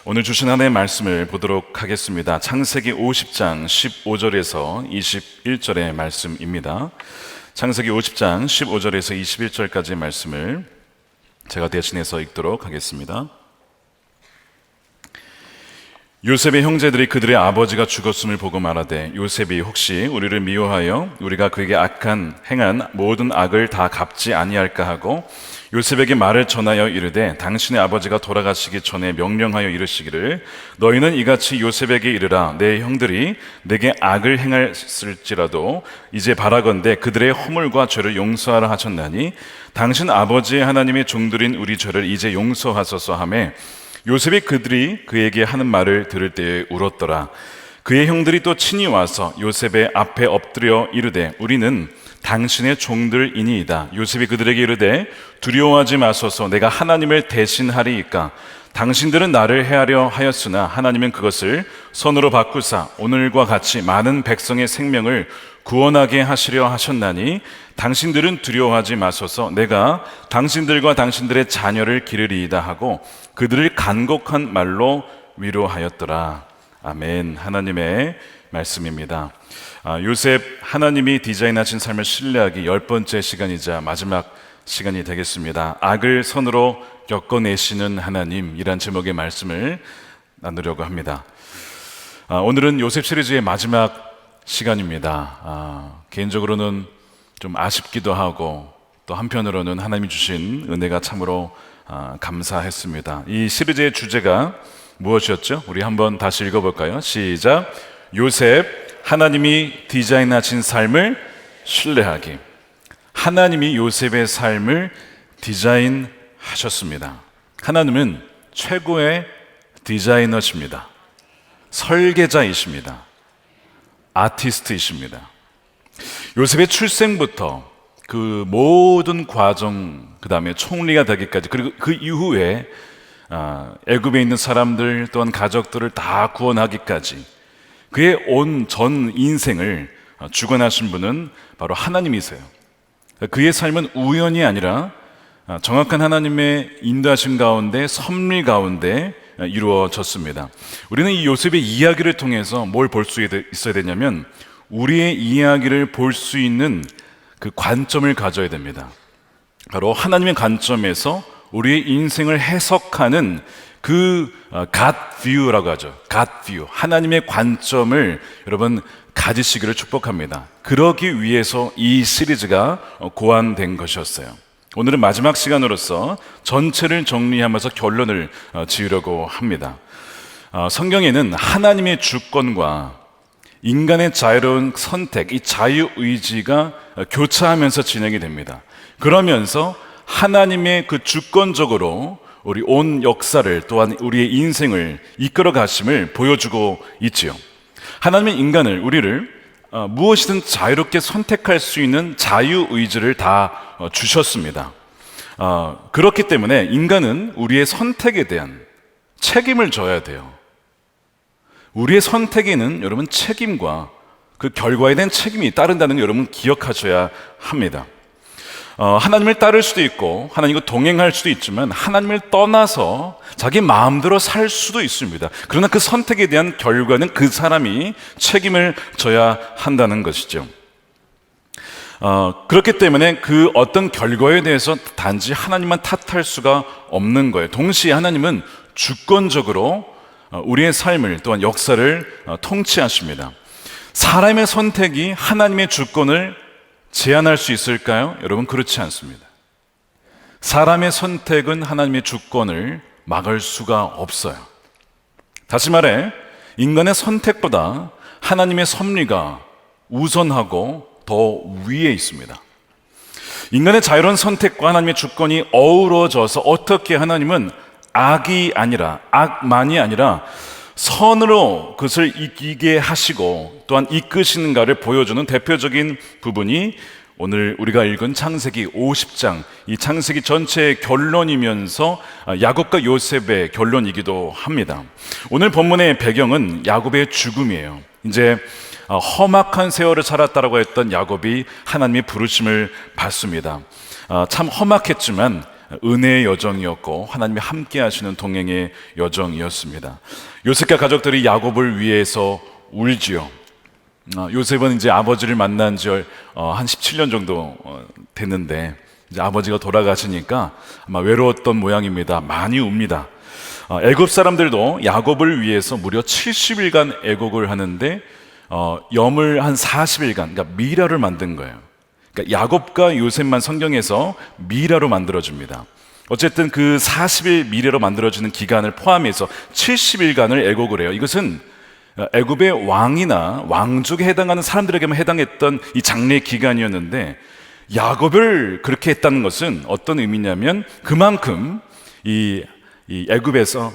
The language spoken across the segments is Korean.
오늘 주신 하나님의 말씀을 보도록 하겠습니다. 창세기 50장 15절에서 21절의 말씀입니다. 창세기 50장 15절에서 21절까지의 말씀을 제가 대신해서 읽도록 하겠습니다. 요셉의 형제들이 그들의 아버지가 죽었음을 보고 말하되, 요셉이 혹시 우리를 미워하여 우리가 그에게 행한 모든 악을 다 갚지 아니할까 하고 요셉에게 말을 전하여 이르되, 당신의 아버지가 돌아가시기 전에 명령하여 이르시기를, 너희는 이같이 요셉에게 이르라, 내 형들이 내게 악을 행했을지라도 이제 바라건대 그들의 허물과 죄를 용서하라 하셨나니 당신 아버지의 하나님의 종들인 우리 죄를 이제 용서하소서 하매, 요셉이 그들이 그에게 하는 말을 들을 때에 울었더라. 그의 형들이 또 친히 와서 요셉의 앞에 엎드려 이르되, 우리는 당신의 종들이니이다. 요셉이 그들에게 이르되, 두려워하지 마소서. 내가 하나님을 대신하리이까. 당신들은 나를 해하려 하였으나 하나님은 그것을 선으로 바꾸사 오늘과 같이 많은 백성의 생명을 구원하게 하시려 하셨나니 당신들은 두려워하지 마소서. 내가 당신들과 당신들의 자녀를 기르리이다 하고 그들을 간곡한 말로 위로하였더라. 아멘. 하나님의 말씀입니다. 요셉, 하나님이 디자인하신 삶을 신뢰하기 10번째 시간이자 마지막 시간이 되겠습니다. 악을 선으로 엮어내시는 하나님이란 제목의 말씀을 나누려고 합니다. 오늘은 요셉 시리즈의 마지막 시간입니다. 개인적으로는 좀 아쉽기도 하고 또 한편으로는 하나님이 주신 은혜가 참으로 감사했습니다. 이 시리즈의 주제가 무엇이었죠? 우리 한번 다시 읽어볼까요? 시작. 요셉, 하나님이 디자인하신 삶을 신뢰하기. 하나님이 요셉의 삶을 디자인하셨습니다. 하나님은 최고의 디자이너십니다. 설계자이십니다. 아티스트이십니다. 요셉의 출생부터 그 모든 과정, 그 다음에 총리가 되기까지, 그리고 그 이후에 애굽에 있는 사람들 또한 가족들을 다 구원하기까지 그의 온 전 인생을 주관하신 분은 바로 하나님이세요. 그의 삶은 우연이 아니라 정확한 하나님의 인도하심 가운데, 섭리 가운데 이루어졌습니다. 우리는 이 요셉의 이야기를 통해서 뭘 볼 수 있어야 되냐면, 우리의 이야기를 볼 수 있는 그 관점을 가져야 됩니다. 바로 하나님의 관점에서 우리의 인생을 해석하는 그 God view라고 하죠. God view. 하나님의 관점을 여러분 가지시기를 축복합니다. 그러기 위해서 이 시리즈가 고안된 것이었어요. 오늘은 마지막 시간으로서 전체를 정리하면서 결론을 지으려고 합니다. 성경에는 하나님의 주권과 인간의 자유로운 선택, 이 자유의지가 교차하면서 진행이 됩니다. 그러면서 하나님의 그 주권적으로 우리 온 역사를, 또한 우리의 인생을 이끌어 가심을 보여주고 있지요. 하나님의 인간을, 우리를 무엇이든 자유롭게 선택할 수 있는 자유의지를 다 주셨습니다. 그렇기 때문에 인간은 우리의 선택에 대한 책임을 져야 돼요. 우리의 선택에는 여러분 책임과 그 결과에 대한 책임이 따른다는 걸 여러분 기억하셔야 합니다. 하나님을 따를 수도 있고 하나님과 동행할 수도 있지만 하나님을 떠나서 자기 마음대로 살 수도 있습니다. 그러나 그 선택에 대한 결과는 그 사람이 책임을 져야 한다는 것이죠. 그렇기 때문에 그 어떤 결과에 대해서 단지 하나님만 탓할 수가 없는 거예요. 동시에 하나님은 주권적으로 우리의 삶을, 또한 역사를 통치하십니다. 사람의 선택이 하나님의 주권을 제한할 수 있을까요? 여러분, 그렇지 않습니다. 사람의 선택은 하나님의 주권을 막을 수가 없어요. 다시 말해, 인간의 선택보다 하나님의 섭리가 우선하고 더 위에 있습니다. 인간의 자유로운 선택과 하나님의 주권이 어우러져서 어떻게 하나님은 악만이 아니라 선으로 그것을 이기게 하시고 또한 이끄시는가를 보여주는 대표적인 부분이 오늘 우리가 읽은 창세기 50장, 이 창세기 전체의 결론이면서 야곱과 요셉의 결론이기도 합니다. 오늘 본문의 배경은 야곱의 죽음이에요. 이제 험악한 세월을 살았다라고 했던 야곱이 하나님의 부르심을 받습니다. 참 험악했지만 은혜의 여정이었고 하나님이 함께 하시는 동행의 여정이었습니다. 요셉과 가족들이 야곱을 위해서 울지요. 요셉은 이제 아버지를 만난 지 한 17년 정도 됐는데 이제 아버지가 돌아가시니까 아마 외로웠던 모양입니다. 많이 웁니다. 애굽 사람들도 야곱을 위해서 무려 70일간 애곡을 하는데 염을 한 40일간, 그러니까 미라를 만든 거예요. 그러니까 야곱과 요셉만 성경에서 미라로 만들어줍니다. 어쨌든 그 40일 미래로 만들어지는 기간을 포함해서 70일간을 애곡을 해요. 이것은 애굽의 왕이나 왕족에 해당하는 사람들에게만 해당했던 이 장례 기간이었는데 야곱을 그렇게 했다는 것은 어떤 의미냐면 그만큼 이 애굽에서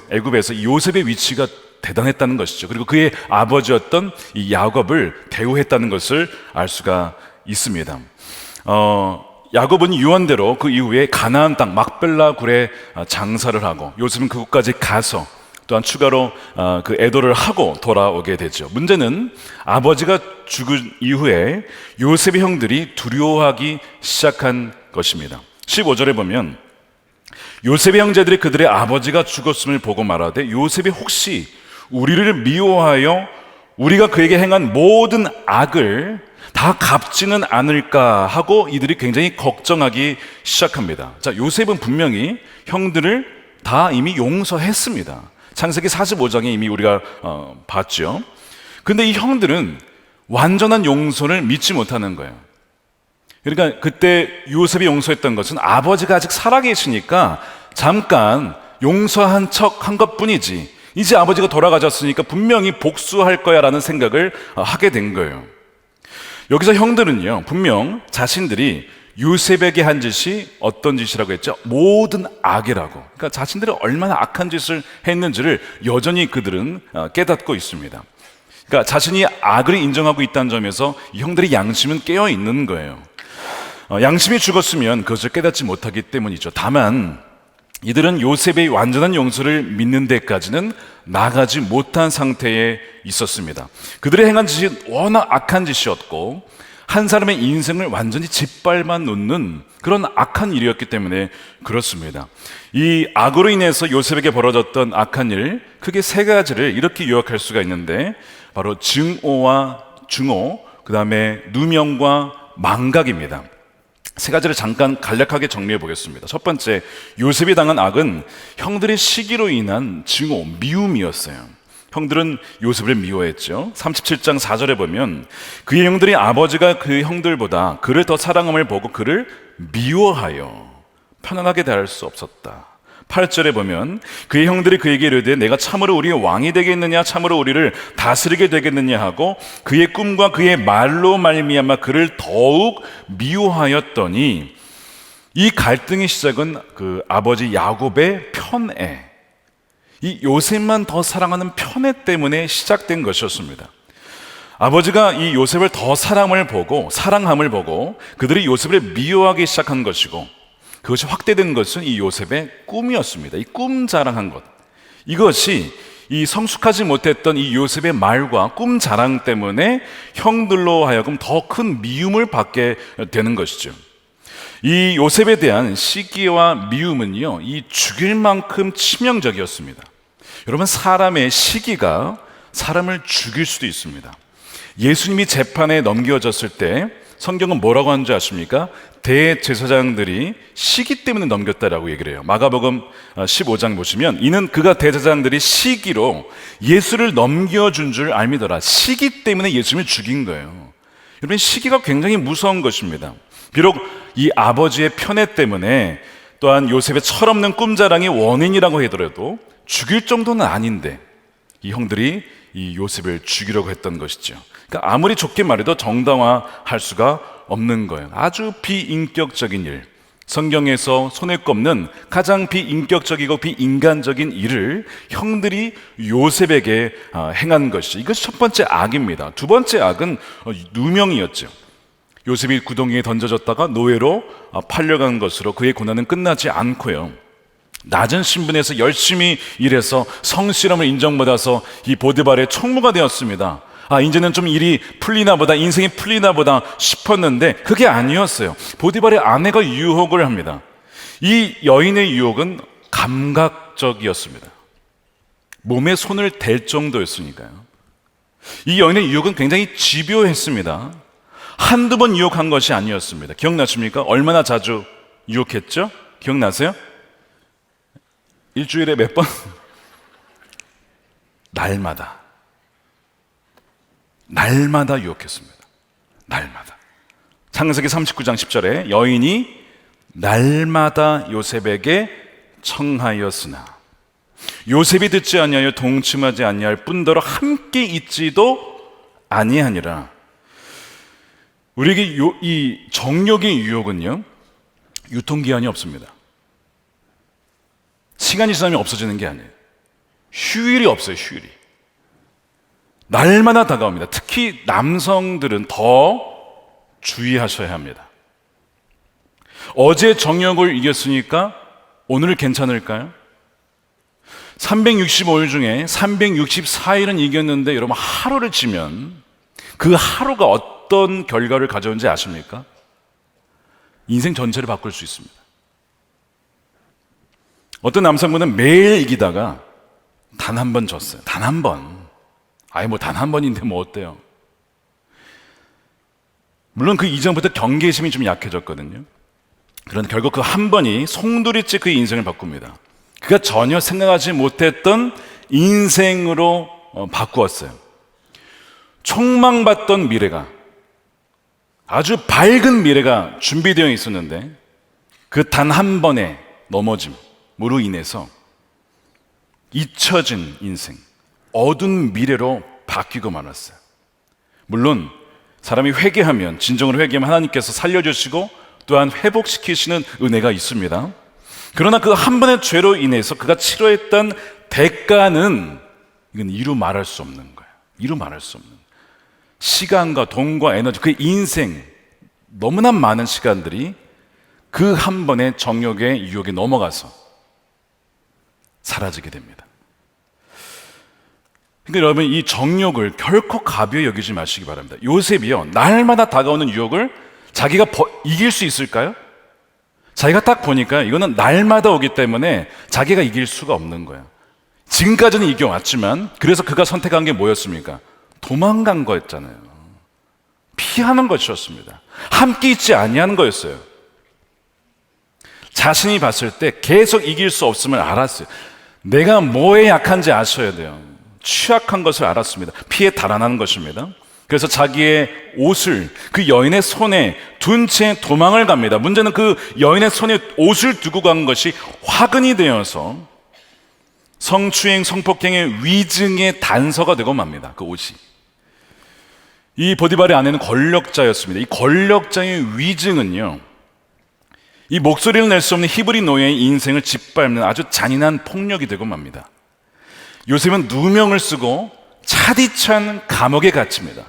이 요셉의 위치가 대단했다는 것이죠. 그리고 그의 아버지였던 이 야곱을 대우했다는 것을 알 수가 있습니다. 야곱은 유언대로 그 이후에 가나안 땅 막벨라 굴에 장사를 하고 요셉은 그곳까지 가서 또한 추가로 그 애도를 하고 돌아오게 되죠. 문제는 아버지가 죽은 이후에 요셉의 형들이 두려워하기 시작한 것입니다. 15절에 보면 요셉의 형제들이 그들의 아버지가 죽었음을 보고 말하되 요셉이 혹시 우리를 미워하여 우리가 그에게 행한 모든 악을 다 갚지는 않을까 하고 이들이 굉장히 걱정하기 시작합니다. 자, 요셉은 분명히 형들을 다 이미 용서했습니다. 창세기 45장에 이미 우리가 봤죠. 근데 이 형들은 완전한 용서를 믿지 못하는 거예요. 그러니까 그때 요셉이 용서했던 것은 아버지가 아직 살아계시니까 잠깐 용서한 척 한 것뿐이지 이제 아버지가 돌아가셨으니까 분명히 복수할 거야 라는 생각을 하게 된 거예요. 여기서 형들은요, 분명 자신들이 요셉에게 한 짓이 어떤 짓이라고 했죠? 모든 악이라고. 그러니까 자신들이 얼마나 악한 짓을 했는지를 여전히 그들은 깨닫고 있습니다. 그러니까 자신이 악을 인정하고 있다는 점에서 이 형들의 양심은 깨어 있는 거예요. 양심이 죽었으면 그것을 깨닫지 못하기 때문이죠. 다만 이들은 요셉의 완전한 용서를 믿는 데까지는 나가지 못한 상태에 있었습니다. 그들의 행한 짓이 워낙 악한 짓이었고 한 사람의 인생을 완전히 짓밟아 놓는 그런 악한 일이었기 때문에 그렇습니다. 이 악으로 인해서 요셉에게 벌어졌던 악한 일, 크게 세 가지를 이렇게 요약할 수가 있는데 바로 증오와 중오, 그 다음에 누명과 망각입니다. 세 가지를 잠깐 간략하게 정리해 보겠습니다. 첫 번째, 요셉이 당한 악은 형들의 시기로 인한 증오, 미움이었어요. 형들은 요셉을 미워했죠. 37장 4절에 보면 그의 형들이 아버지가 그 형들보다 그를 더 사랑함을 보고 그를 미워하여 편안하게 대할 수 없었다. 8절에 보면 그의 형들이 그에게 이르되 내가 참으로 우리의 왕이 되겠느냐 참으로 우리를 다스리게 되겠느냐 하고 그의 꿈과 그의 말로 말미암아 그를 더욱 미워하였더니 이 갈등의 시작은 그 아버지 야곱의 편애, 이 요셉만 더 사랑하는 편애 때문에 시작된 것이었습니다. 아버지가 이 요셉을 더 사랑함을 보고 그들이 요셉을 미워하기 시작한 것이고 그것이 확대된 것은 이 요셉의 꿈이었습니다. 이 꿈 자랑한 것, 이것이 이 성숙하지 못했던 이 요셉의 말과 꿈 자랑 때문에 형들로 하여금 더 큰 미움을 받게 되는 것이죠. 이 요셉에 대한 시기와 미움은요, 이 죽일 만큼 치명적이었습니다. 여러분, 사람의 시기가 사람을 죽일 수도 있습니다. 예수님이 재판에 넘겨졌을 때 성경은 뭐라고 하는지 아십니까? 대제사장들이 시기 때문에 넘겼다라고 얘기를 해요. 마가복음 15장 보시면 이는 그가 대제사장들이 시기로 예수를 넘겨준 줄 알미더라. 시기 때문에 예수님을 죽인 거예요. 여러분, 시기가 굉장히 무서운 것입니다. 비록 이 아버지의 편애 때문에 또한 요셉의 철없는 꿈자랑이 원인이라고 하더라도 죽일 정도는 아닌데 이 형들이 이 요셉을 죽이려고 했던 것이죠. 그러니까 아무리 좋게 말해도 정당화할 수가 없는 거예요. 아주 비인격적인 일, 성경에서 손에 꼽는 가장 비인격적이고 비인간적인 일을 형들이 요셉에게 행한 것이죠. 이것이 첫 번째 악입니다. 두 번째 악은 누명이었죠. 요셉이 구덩이에 던져졌다가 노예로 팔려간 것으로 그의 고난은 끝나지 않고요, 낮은 신분에서 열심히 일해서 성실함을 인정받아서 이 보디발의 총무가 되었습니다. 이제는 좀 일이 풀리나 보다, 인생이 풀리나 보다 싶었는데 그게 아니었어요. 보디발의 아내가 유혹을 합니다. 이 여인의 유혹은 감각적이었습니다. 몸에 손을 댈 정도였으니까요. 이 여인의 유혹은 굉장히 집요했습니다. 한두 번 유혹한 것이 아니었습니다. 기억나십니까? 얼마나 자주 유혹했죠? 기억나세요? 일주일에 몇 번? 날마다 유혹했습니다. 날마다. 창세기 39장 10절에 여인이 날마다 요셉에게 청하였으나 요셉이 듣지 아니하여 동침하지 아니할 뿐더러 함께 있지도 아니하니라. 우리에게 이 정욕의 유혹은요, 유통기한이 없습니다. 시간이 지나면 없어지는 게 아니에요. 휴일이 없어요. 휴일이 날마다 다가옵니다. 특히 남성들은 더 주의하셔야 합니다. 어제 정욕을 이겼으니까 오늘 괜찮을까요? 365일 중에 364일은 이겼는데 여러분 하루를 치면 그 하루가 어떤 결과를 가져오는지 아십니까? 인생 전체를 바꿀 수 있습니다. 어떤 남성분은 매일 이기다가 단 한 번 졌어요. 단 한 번. 아니 뭐 단 한 번인데 뭐 어때요? 물론 그 이전부터 경계심이 좀 약해졌거든요. 그런데 결국 그 한 번이 송두리째 그의 인생을 바꿉니다. 그가 전혀 생각하지 못했던 인생으로 바꾸었어요. 촉망받던 미래가, 아주 밝은 미래가 준비되어 있었는데 그 단 한 번의 넘어짐으로 인해서 잊혀진 인생, 어두운 미래로 바뀌고 말았어요. 물론 사람이 회개하면, 진정으로 회개하면 하나님께서 살려주시고 또한 회복시키시는 은혜가 있습니다. 그러나 그 한 번의 죄로 인해서 그가 치러했던 대가는 이건 이루 말할 수 없는 거예요. 이루 말할 수 없는 시간과 돈과 에너지, 그 인생 너무나 많은 시간들이 그 한 번의 정욕의 유혹에 넘어가서 사라지게 됩니다. 그러니까 여러분, 이 정욕을 결코 가벼이 여기지 마시기 바랍니다. 요셉이요, 날마다 다가오는 유혹을 자기가 이길 수 있을까요? 자기가 딱 보니까 이거는 날마다 오기 때문에 자기가 이길 수가 없는 거예요. 지금까지는 이겨왔지만, 그래서 그가 선택한 게 뭐였습니까? 도망간 거였잖아요. 피하는 것이었습니다. 함께 있지 아니하는 거였어요. 자신이 봤을 때 계속 이길 수 없음을 알았어요. 내가 뭐에 약한지 아셔야 돼요. 취약한 것을 알았습니다. 피해 달아나는 것입니다. 그래서 자기의 옷을 그 여인의 손에 둔 채 도망을 갑니다. 문제는 그 여인의 손에 옷을 두고 간 것이 화근이 되어서 성추행, 성폭행의 위증의 단서가 되고 맙니다. 그 옷이. 이 보디발의 아내는 권력자였습니다. 이 권력자의 위증은요, 이 목소리를 낼 수 없는 히브리 노예의 인생을 짓밟는 아주 잔인한 폭력이 되고 맙니다. 요셉은 누명을 쓰고 차디찬 감옥에 갇힙니다.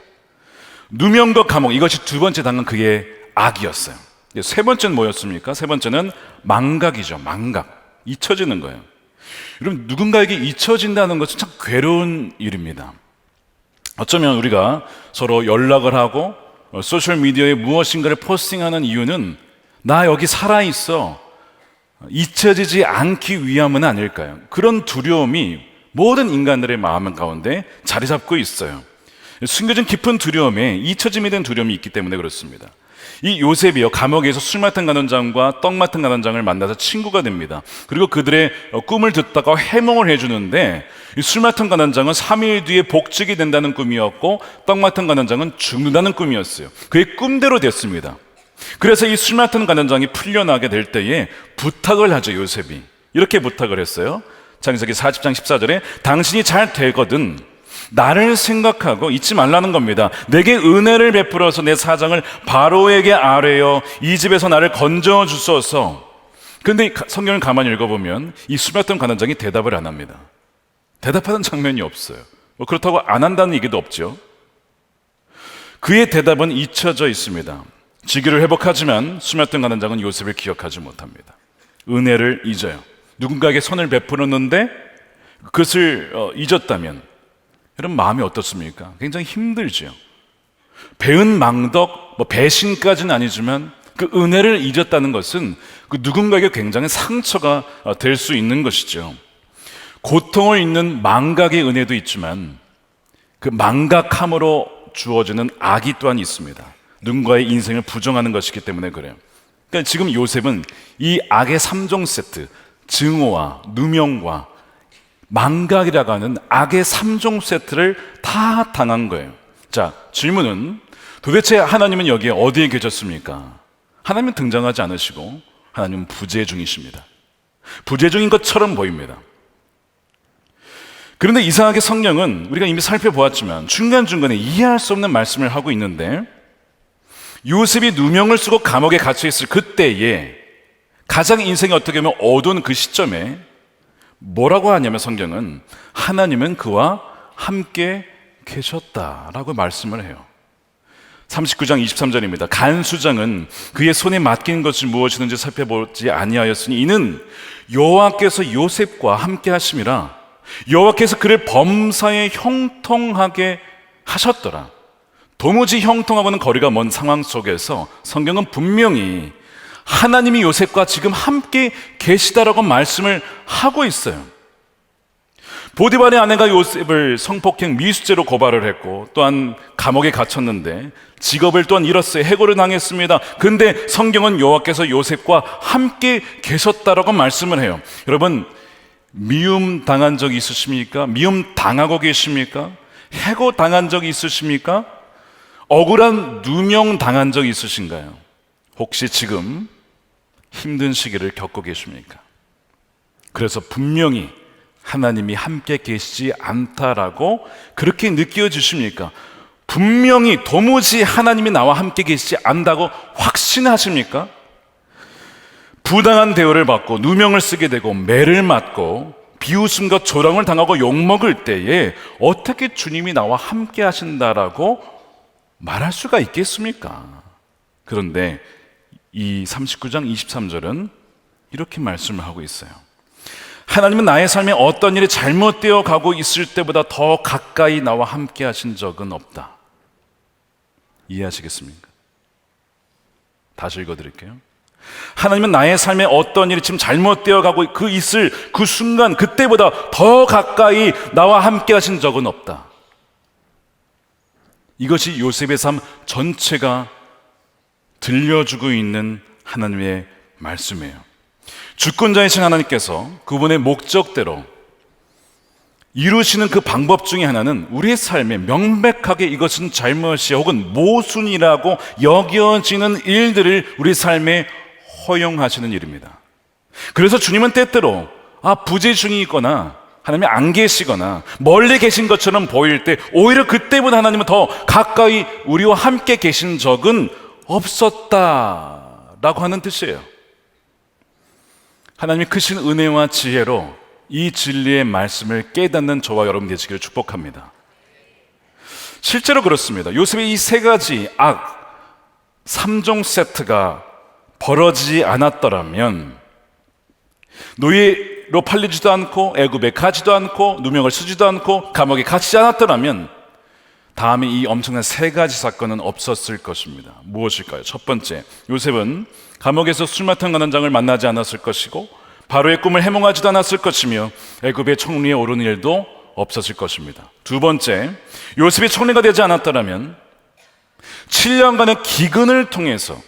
누명과 감옥, 이것이 두 번째 당한 그의 악이었어요. 세 번째는 뭐였습니까? 세 번째는 망각이죠. 망각. 잊혀지는 거예요. 여러분, 누군가에게 잊혀진다는 것은 참 괴로운 일입니다. 어쩌면 우리가 서로 연락을 하고 소셜미디어에 무엇인가를 포스팅하는 이유는 나 여기 살아있어, 잊혀지지 않기 위함은 아닐까요? 그런 두려움이 모든 인간들의 마음 가운데 자리 잡고 있어요. 숨겨진 깊은 두려움에 잊혀짐에 대한 두려움이 있기 때문에 그렇습니다. 이 요셉이요, 감옥에서 술 맡은 간원장과 떡 맡은 간원장을 만나서 친구가 됩니다. 그리고 그들의 꿈을 듣다가 해몽을 해주는데, 술 맡은 간원장은 3일 뒤에 복직이 된다는 꿈이었고 떡 맡은 간원장은 죽는다는 꿈이었어요. 그의 꿈대로 됐습니다. 그래서 이 술 맡은 간원장이 풀려나게 될 때에 부탁을 하죠. 요셉이 이렇게 부탁을 했어요. 창세기 40장 14절에 당신이 잘 되거든 나를 생각하고 잊지 말라는 겁니다. 내게 은혜를 베풀어서 내 사장을 바로에게 아뢰어 이 집에서 나를 건져 주소서. 그런데 성경을 가만히 읽어보면 이 술 맡은 간원장이 대답을 안 합니다. 대답하는 장면이 없어요. 그렇다고 안 한다는 얘기도 없죠. 그의 대답은 잊혀져 있습니다. 직위를 회복하지만 술 맡은 간원장은 요셉을 기억하지 못합니다. 은혜를 잊어요. 누군가에게 선을 베풀었는데 그것을 잊었다면 여러분, 마음이 어떻습니까? 굉장히 힘들죠. 배은망덕, 배신까지는 아니지만 그 은혜를 잊었다는 것은 그 누군가에게 굉장히 상처가 될 수 있는 것이죠. 고통을 잊는 망각의 은혜도 있지만 그 망각함으로 주어지는 악이 또한 있습니다. 누군가의 인생을 부정하는 것이기 때문에 그래요. 그러니까 지금 요셉은 이 악의 3종 세트, 증오와 누명과 망각이라고 하는 악의 3종 세트를 다 당한 거예요. 자, 질문은 도대체 하나님은 여기에 어디에 계셨습니까? 하나님은 등장하지 않으시고 하나님은 부재 중이십니다. 부재 중인 것처럼 보입니다. 그런데 이상하게 성경은 우리가 이미 살펴보았지만 중간중간에 이해할 수 없는 말씀을 하고 있는데, 요셉이 누명을 쓰고 감옥에 갇혀 있을 그때에 가장 인생이 어떻게 보면 어두운 그 시점에 뭐라고 하냐면 성경은 하나님은 그와 함께 계셨다라고 말씀을 해요. 39장 23절입니다. 간수장은 그의 손에 맡긴 것이 무엇이든지 살펴보지 아니하였으니 이는 여호와께서 요셉과 함께 하심이라. 여호와께서 그를 범사에 형통하게 하셨더라. 도무지 형통하고는 거리가 먼 상황 속에서 성경은 분명히 하나님이 요셉과 지금 함께 계시다라고 말씀을 하고 있어요. 보디발의 아내가 요셉을 성폭행 미수죄로 고발을 했고 또한 감옥에 갇혔는데 직업을 또한 잃었어요. 해고를 당했습니다. 근데 성경은 여호와께서 요셉과 함께 계셨다라고 말씀을 해요. 여러분, 미움 당한 적이 있으십니까? 미움 당하고 계십니까? 해고 당한 적이 있으십니까? 억울한 누명 당한 적이 있으신가요? 혹시 지금 힘든 시기를 겪고 계십니까? 그래서 분명히 하나님이 함께 계시지 않다라고 그렇게 느껴지십니까? 분명히 도무지 하나님이 나와 함께 계시지 않다고 확신하십니까? 부당한 대우를 받고 누명을 쓰게 되고 매를 맞고 비웃음과 조롱을 당하고 욕먹을 때에 어떻게 주님이 나와 함께 하신다라고 말할 수가 있겠습니까? 그런데 이 39장 23절은 이렇게 말씀을 하고 있어요. 하나님은 나의 삶에 어떤 일이 잘못되어 가고 있을 때보다 더 가까이 나와 함께 하신 적은 없다. 이해하시겠습니까? 다시 읽어드릴게요. 하나님은 나의 삶에 어떤 일이 지금 잘못되어 가고 있을 그 순간 그때보다 더 가까이 나와 함께 하신 적은 없다. 이것이 요셉의 삶 전체가 들려주고 있는 하나님의 말씀이에요. 주권자이신 하나님께서 그분의 목적대로 이루시는 그 방법 중에 하나는 우리의 삶에 명백하게 이것은 잘못이야 혹은 모순이라고 여겨지는 일들을 우리 삶에 허용하시는 일입니다. 그래서 주님은 때때로 부재 중이 있거나 하나님이 안 계시거나 멀리 계신 것처럼 보일 때 오히려 그때보다 하나님은 더 가까이 우리와 함께 계신 적은 없었다라고 하는 뜻이에요. 하나님의 크신 은혜와 지혜로 이 진리의 말씀을 깨닫는 저와 여러분 되시기를 축복합니다. 실제로 그렇습니다. 요셉의 이 세 가지 악 3종 세트가 벌어지지 않았더라면 노예로 팔리지도 않고 애굽에 가지도 않고 누명을 쓰지도 않고 감옥에 갇히지 않았더라면 다음에 이 엄청난 세 가지 사건은 없었을 것입니다. 무엇일까요? 첫 번째, 요셉은 감옥에서 술 맡은 관원장을 만나지 않았을 것이고 바로의 꿈을 해몽하지도 않았을 것이며 애굽의 총리에 오르는 일도 없었을 것입니다. 두 번째, 요셉이 총리가 되지 않았더라면 7년간의 기근을 통해서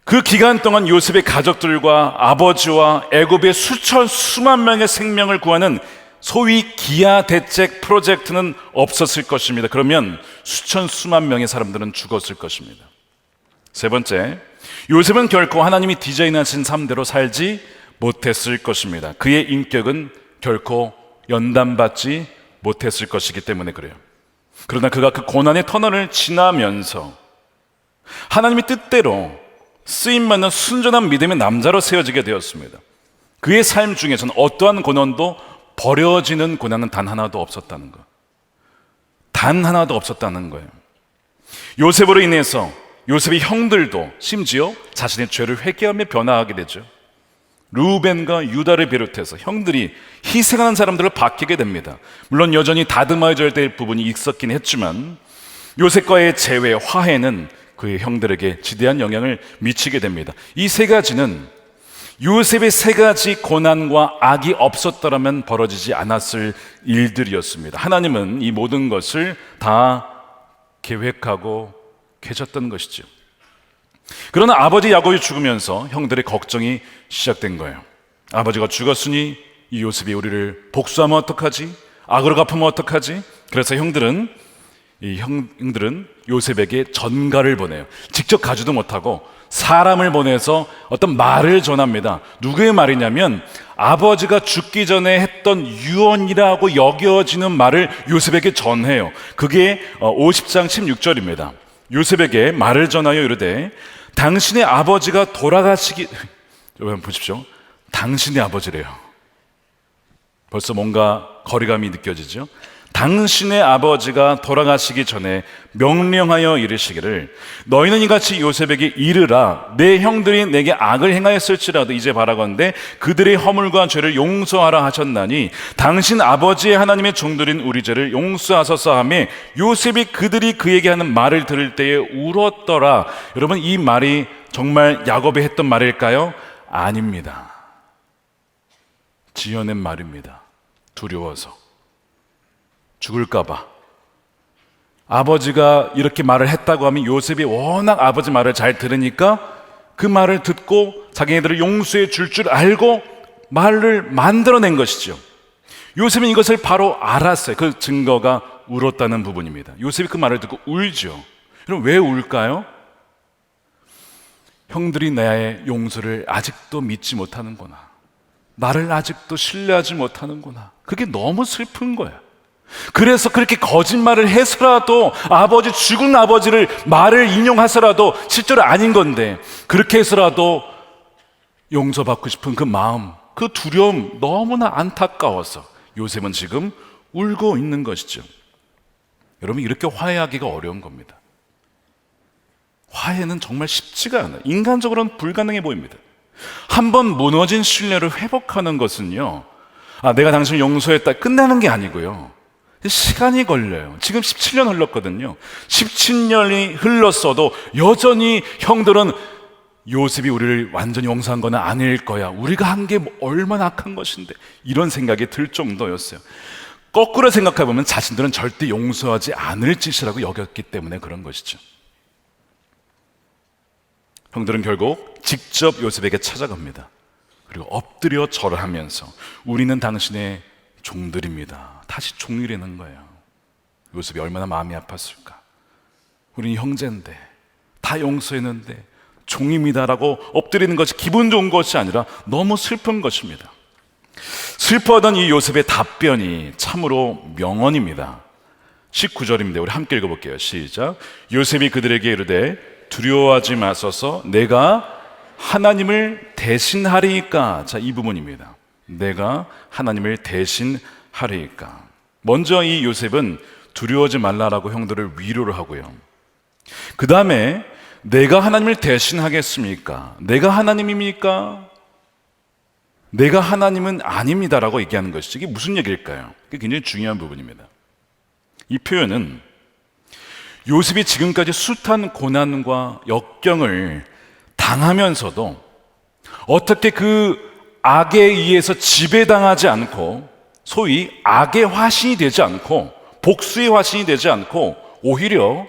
그 기간 동안 요셉의 가족들과 아버지와 애굽의 수만 명의 생명을 구하는 소위 기아 대책 프로젝트는 없었을 것입니다. 그러면 수만 명의 사람들은 죽었을 것입니다. 세 번째, 요셉은 결코 하나님이 디자인하신 삶대로 살지 못했을 것입니다. 그의 인격은 결코 연단받지 못했을 것이기 때문에 그래요. 그러나 그가 그 고난의 터널을 지나면서 하나님의 뜻대로 쓰임받는 순전한 믿음의 남자로 세워지게 되었습니다. 그의 삶 중에서는 어떠한 고난도 버려지는 고난은 단 하나도 없었다는 것. 단 하나도 없었다는 거예요. 요셉으로 인해서 요셉의 형들도 심지어 자신의 죄를 회개하며 변화하게 되죠. 루벤과 유다를 비롯해서 형들이 희생하는 사람들을 바뀌게 됩니다. 물론 여전히 다듬어져야 될 부분이 있었긴 했지만 요셉과의 재회, 화해는 그의 형들에게 지대한 영향을 미치게 됩니다. 이 세 가지는 요셉의 세 가지 고난과 악이 없었더라면 벌어지지 않았을 일들이었습니다. 하나님은 이 모든 것을 다 계획하고 계셨던 것이죠. 그러나 아버지 야곱이 죽으면서 형들의 걱정이 시작된 거예요. 아버지가 죽었으니 이 요셉이 우리를 복수하면 어떡하지? 악으로 갚으면 어떡하지? 그래서 형들은 요셉에게 전가를 보내요. 직접 가지도 못하고 사람을 보내서 어떤 말을 전합니다. 누구의 말이냐면 아버지가 죽기 전에 했던 유언이라고 여겨지는 말을 요셉에게 전해요. 그게 50장 16절입니다. 요셉에게 말을 전하여 이르되 당신의 아버지가 돌아가시기 여러분 보십시오. 당신의 아버지래요. 벌써 뭔가 거리감이 느껴지죠. 당신의 아버지가 돌아가시기 전에 명령하여 이르시기를 너희는 이같이 요셉에게 이르라 내 형들이 내게 악을 행하였을지라도 이제 바라건대 그들의 허물과 죄를 용서하라 하셨나니 당신 아버지의 하나님의 종들인 우리 죄를 용서하소서 하며 요셉이 그들이 그에게 하는 말을 들을 때에 울었더라. 여러분 이 말이 정말 야곱이 했던 말일까요? 아닙니다. 지어낸 말입니다. 두려워서 죽을까봐. 아버지가 이렇게 말을 했다고 하면 요셉이 워낙 아버지 말을 잘 들으니까 그 말을 듣고 자기네들을 용서해 줄 줄 알고 말을 만들어낸 것이죠. 요셉은 이것을 바로 알았어요. 그 증거가 울었다는 부분입니다. 요셉이 그 말을 듣고 울죠. 그럼 왜 울까요? 형들이 나의 용서를 아직도 믿지 못하는구나. 나를 아직도 신뢰하지 못하는구나. 그게 너무 슬픈 거야. 그래서 그렇게 거짓말을 해서라도 죽은 아버지를 말을 인용해서라도 실제로 아닌 건데 그렇게 해서라도 용서받고 싶은 그 마음, 그 두려움 너무나 안타까워서 요셉은 지금 울고 있는 것이죠. 여러분 이렇게 화해하기가 어려운 겁니다. 화해는 정말 쉽지가 않아요. 인간적으로는 불가능해 보입니다. 한번 무너진 신뢰를 회복하는 것은요, 내가 당신을 용서했다 끝나는 게 아니고요, 시간이 걸려요. 지금 17년 흘렀거든요. 17년이 흘렀어도 여전히 형들은 요셉이 우리를 완전히 용서한 건 아닐 거야. 우리가 한 게 얼마나 악한 것인데 이런 생각이 들 정도였어요. 거꾸로 생각해보면 자신들은 절대 용서하지 않을 짓이라고 여겼기 때문에 그런 것이죠. 형들은 결국 직접 요셉에게 찾아갑니다. 그리고 엎드려 절하면서 우리는 당신의 종들입니다. 다시 종이라는 거예요. 요셉이 얼마나 마음이 아팠을까. 우리는 형제인데 다 용서했는데 종입니다라고 엎드리는 것이 기분 좋은 것이 아니라 너무 슬픈 것입니다. 슬퍼하던 이 요셉의 답변이 참으로 명언입니다. 19절입니다. 우리 함께 읽어볼게요. 시작. 요셉이 그들에게 이르되 두려워하지 마소서 내가 하나님을 대신하리이까. 자, 이 부분입니다. 내가 하나님을 대신하리이까. 먼저 이 요셉은 두려워하지 말라라고 형들을 위로를 하고요. 그 다음에 내가 하나님을 대신하겠습니까? 내가 하나님입니까? 내가 하나님은 아닙니다라고 얘기하는 것이죠. 이게 무슨 얘기일까요? 그게 굉장히 중요한 부분입니다. 이 표현은 요셉이 지금까지 숱한 고난과 역경을 당하면서도 어떻게 그 악에 의해서 지배당하지 않고 소위 악의 화신이 되지 않고 복수의 화신이 되지 않고 오히려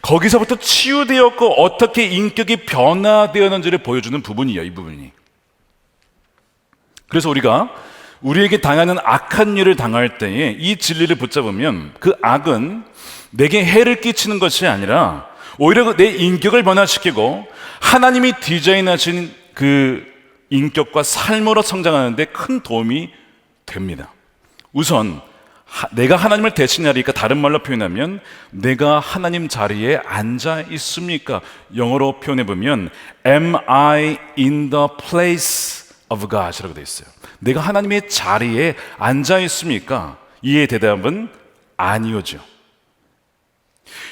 거기서부터 치유되었고 어떻게 인격이 변화되었는지를 보여주는 부분이에요. 이 부분이. 그래서 우리에게 당하는 악한 일을 당할 때에 이 진리를 붙잡으면 그 악은 내게 해를 끼치는 것이 아니라 오히려 내 인격을 변화시키고 하나님이 디자인하신 그 인격과 삶으로 성장하는 데 큰 도움이 됩니다. 우선 내가 하나님을 대신하리니까 다른 말로 표현하면 내가 하나님 자리에 앉아 있습니까? 영어로 표현해 보면 Am I in the place of God? 이라고 되어 있어요. 내가 하나님의 자리에 앉아 있습니까? 이에 대답은 아니오죠.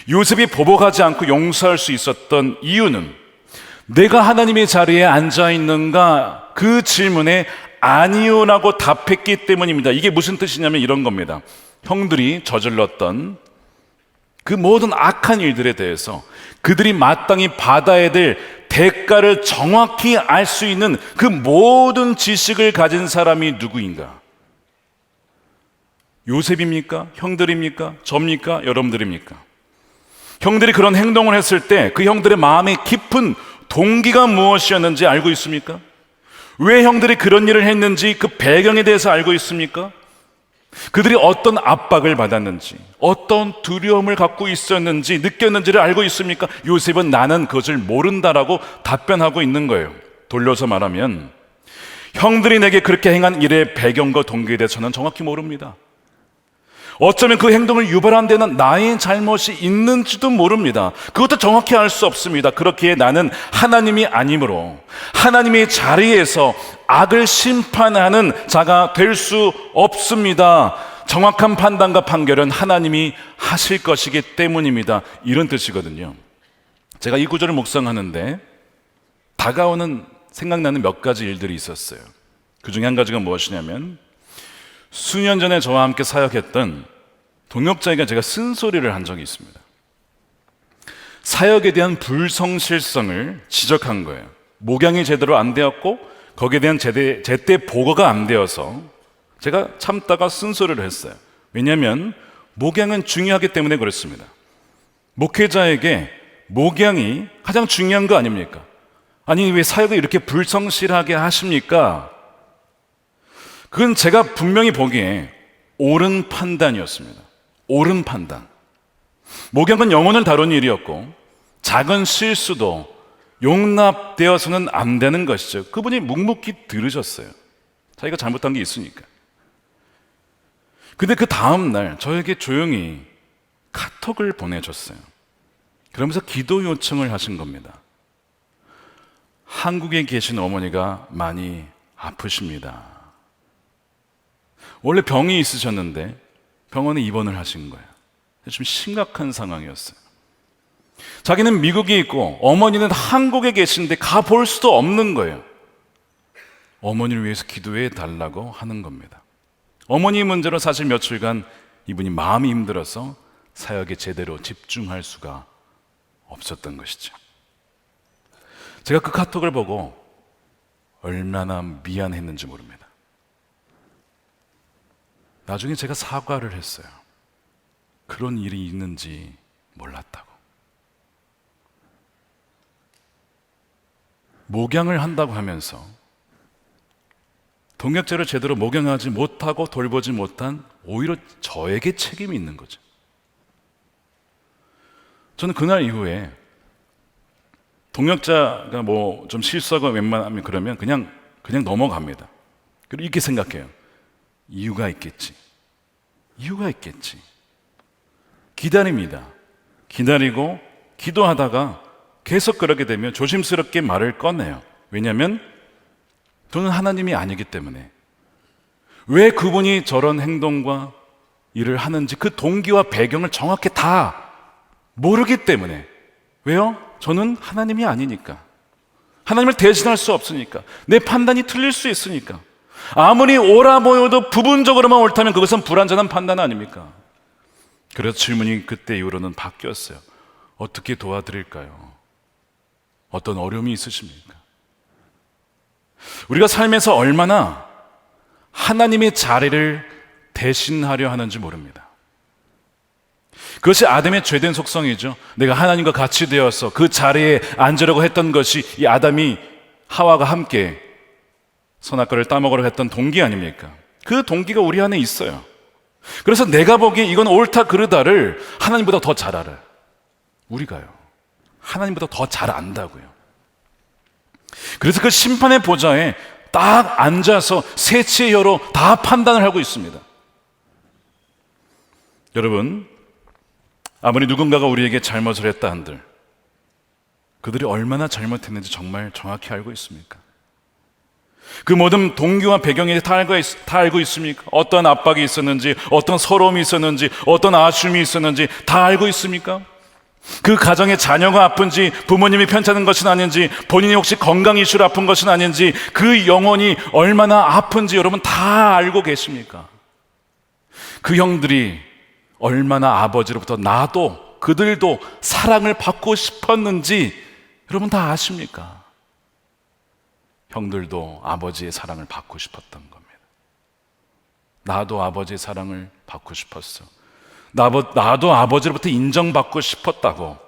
요셉이 보복하지 않고 용서할 수 있었던 이유는 내가 하나님의 자리에 앉아 있는가? 그 질문에 아니요라고 답했기 때문입니다. 이게 무슨 뜻이냐면 이런 겁니다. 형들이 저질렀던 그 모든 악한 일들에 대해서 그들이 마땅히 받아야 될 대가를 정확히 알 수 있는 그 모든 지식을 가진 사람이 누구인가? 요셉입니까? 형들입니까? 접니까? 여러분들입니까? 형들이 그런 행동을 했을 때 그 형들의 마음의 깊은 동기가 무엇이었는지 알고 있습니까? 왜 형들이 그런 일을 했는지 그 배경에 대해서 알고 있습니까? 그들이 어떤 압박을 받았는지, 어떤 두려움을 갖고 있었는지, 느꼈는지를 알고 있습니까? 요셉은 나는 그것을 모른다라고 답변하고 있는 거예요. 돌려서 말하면 형들이 내게 그렇게 행한 일의 배경과 동기에 대해서 저는 정확히 모릅니다. 어쩌면 그 행동을 유발한 데는 나의 잘못이 있는지도 모릅니다. 그것도 정확히 알 수 없습니다. 그렇기에 나는 하나님이 아니므로 하나님의 자리에서 악을 심판하는 자가 될 수 없습니다. 정확한 판단과 판결은 하나님이 하실 것이기 때문입니다. 이런 뜻이거든요. 제가 이 구절을 묵상하는데 생각나는 몇 가지 일들이 있었어요. 그 중에 한 가지가 무엇이냐면 수년 전에 저와 함께 사역했던 동역자에게 제가 쓴소리를 한 적이 있습니다. 사역에 대한 불성실성을 지적한 거예요. 목양이 제대로 안 되었고 거기에 대한 제때 보고가 안 되어서 제가 참다가 쓴소리를 했어요. 왜냐하면 목양은 중요하기 때문에 그렇습니다. 목회자에게 목양이 가장 중요한 거 아닙니까? 아니 왜 사역을 이렇게 불성실하게 하십니까? 그건 제가 분명히 보기에 옳은 판단이었습니다. 옳은 판단. 목양은 영혼을 다룬 일이었고 작은 실수도 용납되어서는 안 되는 것이죠. 그분이 묵묵히 들으셨어요. 자기가 잘못한 게 있으니까. 근데 그 다음 날 저에게 조용히 카톡을 보내줬어요. 그러면서 기도 요청을 하신 겁니다. 한국에 계신 어머니가 많이 아프십니다. 원래 병이 있으셨는데 병원에 입원을 하신 거예요. 좀 심각한 상황이었어요. 자기는 미국에 있고 어머니는 한국에 계신데 가볼 수도 없는 거예요. 어머니를 위해서 기도해 달라고 하는 겁니다. 어머니 문제로 사실 며칠간 이분이 마음이 힘들어서 사역에 제대로 집중할 수가 없었던 것이죠. 제가 그 카톡을 보고 얼마나 미안했는지 모릅니다. 나중에 제가 사과를 했어요. 그런 일이 있는지 몰랐다고. 목양을 한다고 하면서 동역자를 제대로 목양하지 못하고 돌보지 못한 오히려 저에게 책임이 있는 거죠. 저는 그날 이후에 동역자가 뭐 좀 실수하고 웬만하면 그러면 그냥 넘어갑니다. 그리고 이렇게 생각해요. 이유가 있겠지. 기다립니다. 기다리고 기도하다가 계속 그러게 되면 조심스럽게 말을 꺼내요. 왜냐하면 저는 하나님이 아니기 때문에. 왜 그분이 저런 행동과 일을 하는지 그 동기와 배경을 정확히 다 모르기 때문에. 왜요? 저는 하나님이 아니니까. 하나님을 대신할 수 없으니까. 내 판단이 틀릴 수 있으니까. 아무리 옳아 보여도 부분적으로만 옳다면 그것은 불완전한 판단 아닙니까? 그래서 질문이 그때 이후로는 바뀌었어요. 어떻게 도와드릴까요? 어떤 어려움이 있으십니까? 우리가 삶에서 얼마나 하나님의 자리를 대신하려 하는지 모릅니다. 그것이 아담의 죄된 속성이죠. 내가 하나님과 같이 되어서 그 자리에 앉으려고 했던 것이 이 아담이 하와가 함께 선악과를 따먹으려고 했던 동기 아닙니까? 그 동기가 우리 안에 있어요. 그래서 내가 보기에 이건 옳다 그르다를 하나님보다 더 잘 알아요. 우리가요. 하나님보다 더 잘 안다고요. 그래서 그 심판의 보좌에 딱 앉아서 세치의 혀로 다 판단을 하고 있습니다. 여러분, 아무리 누군가가 우리에게 잘못을 했다 한들 그들이 얼마나 잘못했는지 정말 정확히 알고 있습니까? 그 모든 동기와 배경에 다 알고 있습니까? 어떤 압박이 있었는지, 어떤 서러움이 있었는지, 어떤 아쉬움이 있었는지 다 알고 있습니까? 그 가정의 자녀가 아픈지, 부모님이 편찮은 것은 아닌지, 본인이 혹시 건강 이슈로 아픈 것은 아닌지, 그 영혼이 얼마나 아픈지 여러분 다 알고 계십니까? 그 형들이 얼마나 아버지로부터 나도 그들도 사랑을 받고 싶었는지 여러분 다 아십니까? 형들도 아버지의 사랑을 받고 싶었던 겁니다. 나도 아버지의 사랑을 받고 싶었어. 나도 아버지로부터 인정받고 싶었다고.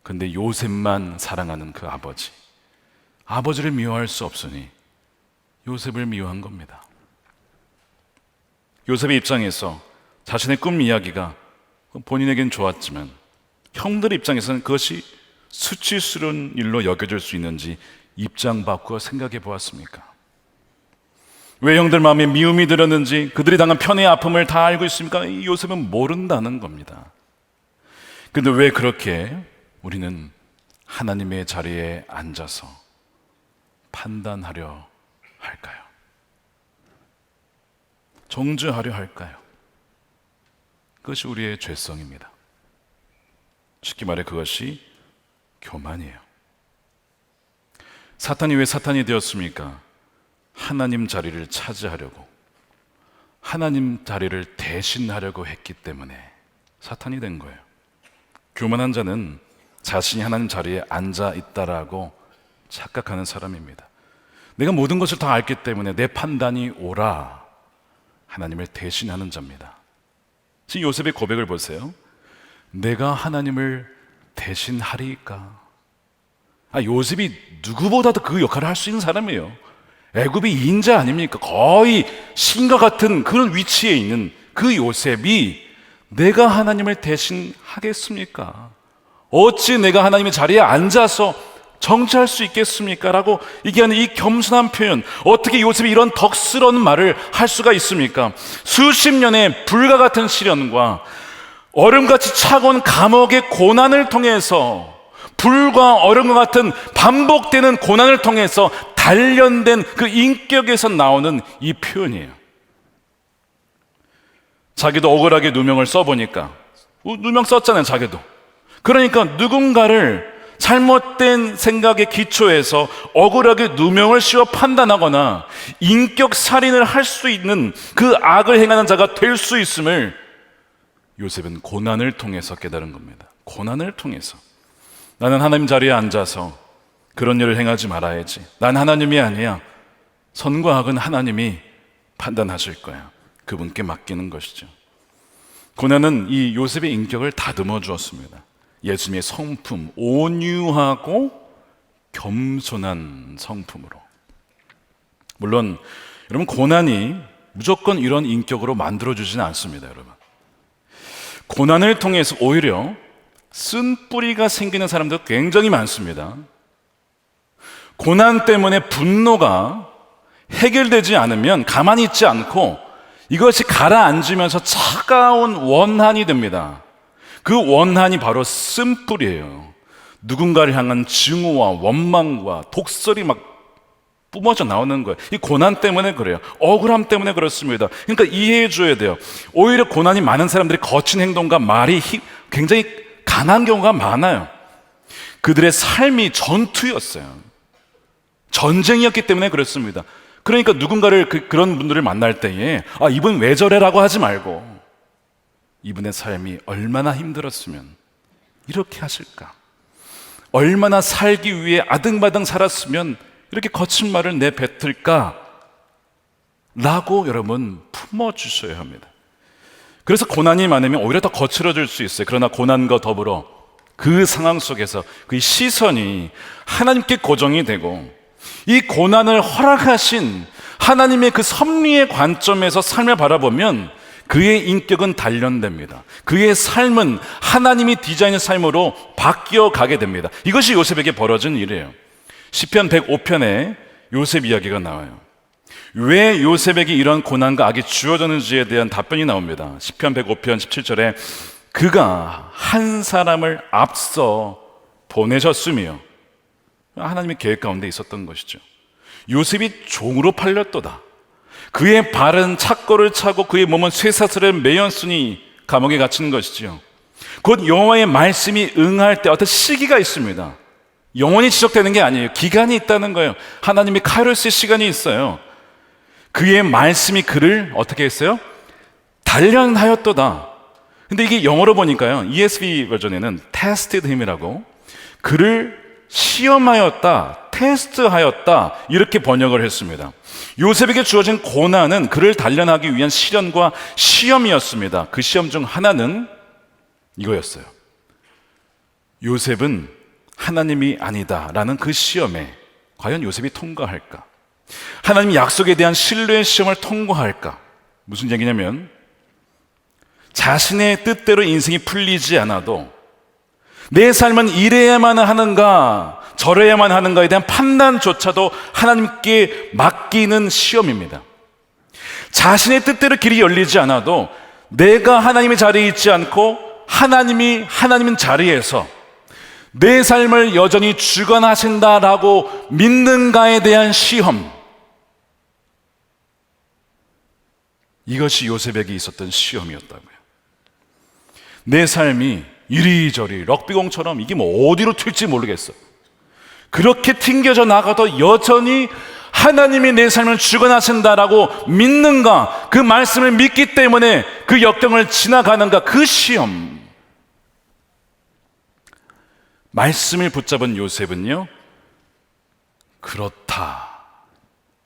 근데 요셉만 사랑하는 그 아버지를 미워할 수 없으니 요셉을 미워한 겁니다. 요셉의 입장에서 자신의 꿈 이야기가 본인에겐 좋았지만 형들 입장에서는 그것이 수치스러운 일로 여겨질 수 있는지 입장 바꾸어 생각해 보았습니까? 왜 형들 마음에 미움이 들었는지, 그들이 당한 편의 아픔을 다 알고 있습니까? 이 요셉은 모른다는 겁니다. 근데 왜 그렇게 우리는 하나님의 자리에 앉아서 판단하려 할까요? 정죄하려 할까요? 그것이 우리의 죄성입니다. 쉽게 말해 그것이 교만이에요. 사탄이 왜 사탄이 되었습니까? 하나님 자리를 차지하려고, 하나님 자리를 대신하려고 했기 때문에 사탄이 된 거예요. 교만한 자는 자신이 하나님 자리에 앉아 있다라고 착각하는 사람입니다. 내가 모든 것을 다 알기 때문에 내 판단이 옳아, 하나님을 대신하는 자입니다. 지금 요셉의 고백을 보세요. 내가 하나님을 대신하리까? 요셉이 누구보다도 그 역할을 할 수 있는 사람이에요. 애굽의 인자 아닙니까? 거의 신과 같은 그런 위치에 있는 그 요셉이 내가 하나님을 대신하겠습니까? 어찌 내가 하나님의 자리에 앉아서 정치할 수 있겠습니까? 라고 얘기하는 이 겸손한 표현, 어떻게 요셉이 이런 덕스러운 말을 할 수가 있습니까? 수십 년의 불과 같은 시련과 얼음같이 차가운 감옥의 고난을 통해서, 불과 얼음과 같은 반복되는 고난을 통해서 단련된 그 인격에서 나오는 이 표현이에요. 자기도 억울하게 누명을 써보니까, 누명 썼잖아요, 자기도. 그러니까 누군가를 잘못된 생각에 기초해서 억울하게 누명을 씌워 판단하거나 인격 살인을 할 수 있는 그 악을 행하는 자가 될 수 있음을 요셉은 고난을 통해서 깨달은 겁니다. 고난을 통해서. 나는 하나님 자리에 앉아서 그런 일을 행하지 말아야지. 난 하나님이 아니야. 선과 악은 하나님이 판단하실 거야. 그분께 맡기는 것이죠. 고난은 이 요셉의 인격을 다듬어 주었습니다. 예수님의 성품, 온유하고 겸손한 성품으로. 물론 여러분, 고난이 무조건 이런 인격으로 만들어주지는 않습니다. 여러분, 고난을 통해서 오히려 쓴뿌리가 생기는 사람도 굉장히 많습니다. 고난 때문에 분노가 해결되지 않으면 가만히 있지 않고 이것이 가라앉으면서 차가운 원한이 됩니다. 그 원한이 바로 쓴뿌리예요. 누군가를 향한 증오와 원망과 독설이 막 뿜어져 나오는 거예요. 이 고난 때문에 그래요. 억울함 때문에 그렇습니다. 그러니까 이해해 줘야 돼요. 오히려 고난이 많은 사람들이 거친 행동과 말이 굉장히 강한 경우가 많아요. 그들의 삶이 전투였어요. 전쟁이었기 때문에 그렇습니다. 그러니까 누군가를 그런 분들을 만날 때에 이분 왜 저래라고 하지 말고, 이분의 삶이 얼마나 힘들었으면 이렇게 하실까, 얼마나 살기 위해 아등바등 살았으면 이렇게 거친 말을 내뱉을까 라고 여러분 품어주셔야 합니다. 그래서 고난이 많으면 오히려 더 거칠어질 수 있어요. 그러나 고난과 더불어 그 상황 속에서 그 시선이 하나님께 고정이 되고, 이 고난을 허락하신 하나님의 그 섭리의 관점에서 삶을 바라보면 그의 인격은 단련됩니다. 그의 삶은 하나님이 디자인의 삶으로 바뀌어 가게 됩니다. 이것이 요셉에게 벌어진 일이에요. 시편 105편에 요셉 이야기가 나와요. 왜 요셉에게 이런 고난과 악이 주어졌는지에 대한 답변이 나옵니다. 시편 105편 17절에 그가 한 사람을 앞서 보내셨으며, 하나님의 계획 가운데 있었던 것이죠. 요셉이 종으로 팔렸도다. 그의 발은 착고를 차고 그의 몸은 쇠사슬에 매였으니 감옥에 갇힌 것이지요. 곧 여호와의 말씀이 응할 때 어떤 시기가 있습니다. 영원히 지속되는 게 아니에요. 기간이 있다는 거예요. 하나님이 카이로스의 시간이 있어요. 그의 말씀이 그를 어떻게 했어요? 단련하였도다. 근데 이게 영어로 보니까요, ESV 버전에는 tested him이라고, 그를 시험하였다, 테스트하였다, 이렇게 번역을 했습니다. 요셉에게 주어진 고난은 그를 단련하기 위한 시련과 시험이었습니다. 그 시험 중 하나는 이거였어요. 요셉은 하나님이 아니다라는 그 시험에 과연 요셉이 통과할까? 하나님 약속에 대한 신뢰의 시험을 통과할까? 무슨 얘기냐면, 자신의 뜻대로 인생이 풀리지 않아도 내 삶은 이래야만 하는가 저래야만 하는가에 대한 판단조차도 하나님께 맡기는 시험입니다. 자신의 뜻대로 길이 열리지 않아도 내가 하나님의 자리에 있지 않고 하나님이 하나님 자리에서 내 삶을 여전히 주관하신다라고 믿는가에 대한 시험, 이것이 요셉에게 있었던 시험이었다고요. 내 삶이 이리저리 럭비공처럼 이게 뭐 어디로 튈지 모르겠어. 그렇게 튕겨져 나가도 여전히 하나님이 내 삶을 주관하신다라고 믿는가, 그 말씀을 믿기 때문에 그 역경을 지나가는가, 그 시험. 말씀을 붙잡은 요셉은요, 그렇다,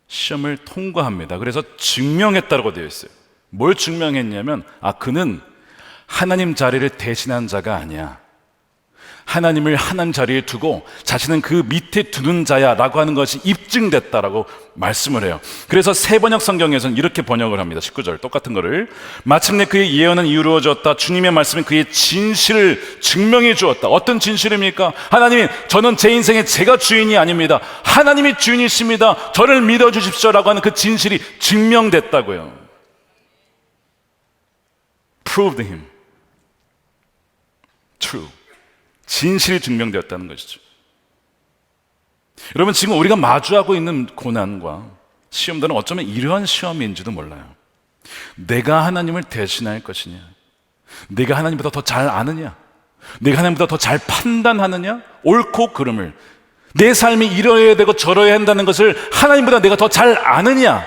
시험을 통과합니다. 그래서 증명했다고 되어 있어요. 뭘 증명했냐면, 그는 하나님 자리를 대신한 자가 아니야. 하나님을 하나님 자리에 두고 자신은 그 밑에 두는 자야라고 하는 것이 입증됐다라고 말씀을 해요. 그래서 새 번역 성경에서는 이렇게 번역을 합니다. 19절 똑같은 거를, 마침내 그의 예언은 이루어졌다. 주님의 말씀은 그의 진실을 증명해 주었다. 어떤 진실입니까? 하나님이, 저는 제 인생의 제가 주인이 아닙니다. 하나님이 주인이십니다. 저를 믿어주십시오라고 하는 그 진실이 증명됐다고요. Proved him true. 진실이 증명되었다는 것이죠. 여러분, 지금 우리가 마주하고 있는 고난과 시험들은 어쩌면 이러한 시험인지도 몰라요. 내가 하나님을 대신할 것이냐, 내가 하나님보다 더 잘 아느냐, 내가 하나님보다 더 잘 판단하느냐, 옳고 그름을, 내 삶이 이러해야 되고 저러해야 한다는 것을 하나님보다 내가 더 잘 아느냐,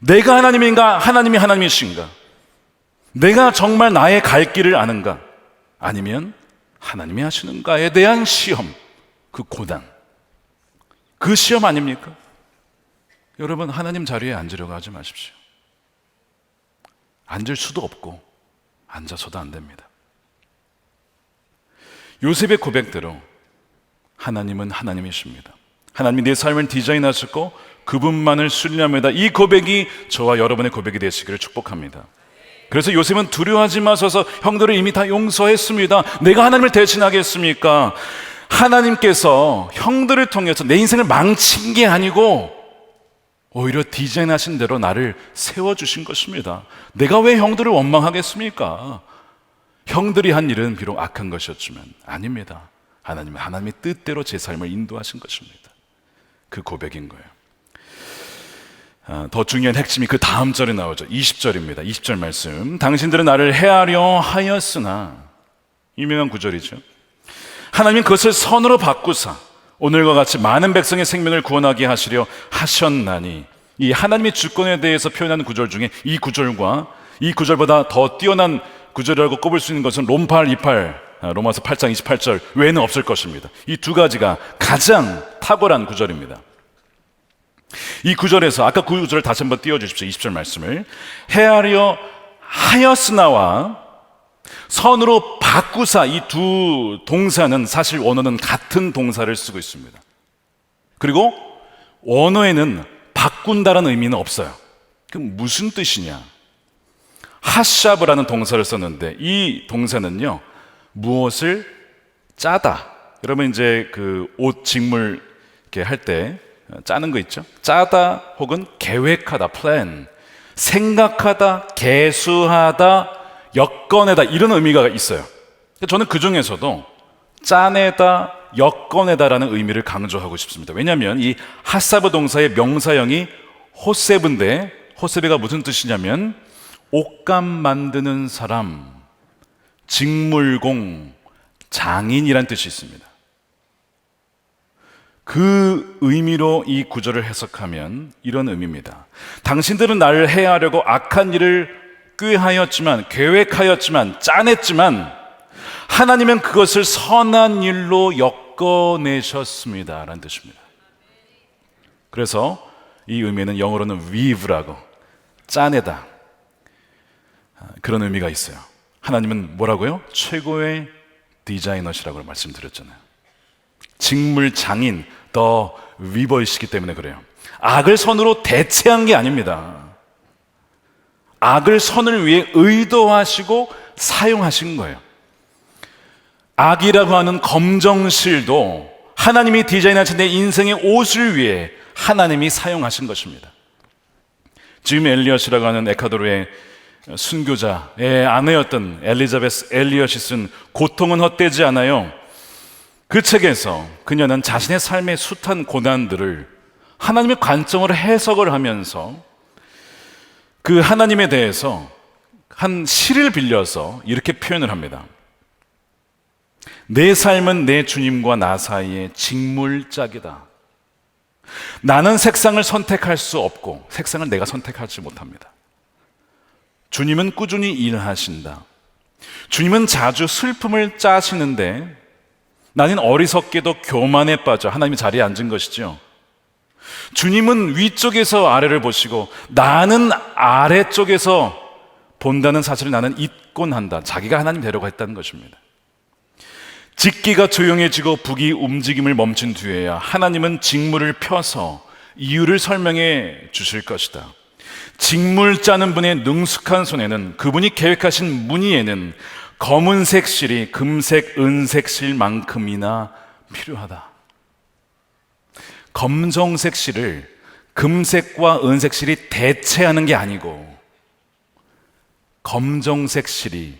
내가 하나님인가 하나님이 하나님이신가, 내가 정말 나의 갈 길을 아는가, 아니면 하나님이 하시는가에 대한 시험, 그 고난, 그 시험 아닙니까? 여러분, 하나님 자리에 앉으려고 하지 마십시오. 앉을 수도 없고 앉아서도 안 됩니다. 요셉의 고백대로 하나님은 하나님이십니다. 하나님이 내 삶을 디자인하셨고 그분만을 신뢰합니다. 이 고백이 저와 여러분의 고백이 되시기를 축복합니다. 그래서 요셉은 두려워하지 마소서, 형들을 이미 다 용서했습니다. 내가 하나님을 대신하겠습니까? 하나님께서 형들을 통해서 내 인생을 망친 게 아니고 오히려 디자인하신 대로 나를 세워주신 것입니다. 내가 왜 형들을 원망하겠습니까? 형들이 한 일은 비록 악한 것이었지만 아닙니다. 하나님은 하나님의 뜻대로 제 삶을 인도하신 것입니다. 그 고백인 거예요. 더 중요한 핵심이 그 다음 절에 나오죠. 20절입니다. 20절 말씀. 당신들은 나를 해하려 하였으나, 유명한 구절이죠. 하나님은 그것을 선으로 바꾸사 오늘과 같이 많은 백성의 생명을 구원하게 하시려 하셨나니. 이 하나님의 주권에 대해서 표현하는 구절 중에 이 구절과 이 구절보다 더 뛰어난 구절이라고 꼽을 수 있는 것은 롬8, 28, 로마서 8장 28절 외에는 없을 것입니다. 이 두 가지가 가장 탁월한 구절입니다. 이 구절에서, 아까 그 구절을 다시 한번 띄워주십시오. 20절 말씀을. 해하려 하였으나와 선으로 바꾸사, 이 두 동사는 사실 원어는 같은 동사를 쓰고 있습니다. 그리고 원어에는 바꾼다라는 의미는 없어요. 그럼 무슨 뜻이냐? 하샤브라는 동사를 썼는데 이 동사는요, 무엇을 짜다. 여러분 이제 그 옷 직물 이렇게 할 때 짜는 거 있죠? 짜다 혹은 계획하다, plan, 생각하다, 계수하다, 엮어내다, 이런 의미가 있어요. 저는 그 중에서도 짜내다, 엮어내다라는 의미를 강조하고 싶습니다. 왜냐하면 이 하사브 동사의 명사형이 호세브인데, 호세브가 무슨 뜻이냐면 옷감 만드는 사람, 직물공, 장인이란 뜻이 있습니다. 그 의미로 이 구절을 해석하면 이런 의미입니다. 당신들은 나를 해하려고 악한 일을 꾀하였지만, 계획하였지만, 짜냈지만 하나님은 그것을 선한 일로 엮어내셨습니다 라는 뜻입니다. 그래서 이 의미는 영어로는 weave라고, 짜내다, 그런 의미가 있어요. 하나님은 뭐라고요? 최고의 디자이너시라고 말씀드렸잖아요. 직물 장인, 더 위버이시기 때문에 그래요. 악을 선으로 대체한 게 아닙니다. 악을 선을 위해 의도하시고 사용하신 거예요. 악이라고 하는 검정실도 하나님이 디자인하신 내 인생의 옷을 위해 하나님이 사용하신 것입니다. 짐 엘리엇이라고 하는 에콰도르의 순교자의 아내였던 엘리자베스 엘리엇이 쓴 고통은 헛되지 않아요. 그 책에서 그녀는 자신의 삶의 숱한 고난들을 하나님의 관점으로 해석을 하면서 그 하나님에 대해서 한 시를 빌려서 이렇게 표현을 합니다. 내 삶은 내 주님과 나 사이의 직물짝이다. 나는 색상을 선택할 수 없고 색상을 내가 선택하지 못합니다. 주님은 꾸준히 일하신다. 주님은 자주 슬픔을 짜시는데 나는 어리석게도 교만에 빠져 하나님의 자리에 앉은 것이죠. 주님은 위쪽에서 아래를 보시고 나는 아래쪽에서 본다는 사실을 나는 잊곤 한다. 자기가 하나님 되려고 했다는 것입니다. 직기가 조용해지고 북이 움직임을 멈춘 뒤에야 하나님은 직물을 펴서 이유를 설명해 주실 것이다. 직물 짜는 분의 능숙한 손에는, 그분이 계획하신 무늬에는 검은색 실이 금색, 은색 실만큼이나 필요하다. 검정색 실을 금색과 은색 실이 대체하는 게 아니고 검정색 실이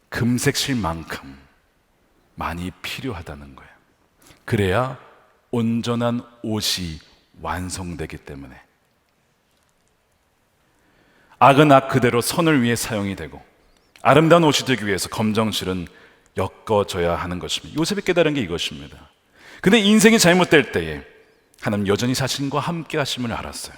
금색 실만큼 많이 필요하다는 거예요. 그래야 온전한 옷이 완성되기 때문에. 악은 악 그대로 선을 위해 사용이 되고 아름다운 옷이 되기 위해서 검정실은 엮어져야 하는 것입니다. 요셉이 깨달은 게 이것입니다. 근데 인생이 잘못될 때에 하나님 여전히 자신과 함께 하심을 알았어요.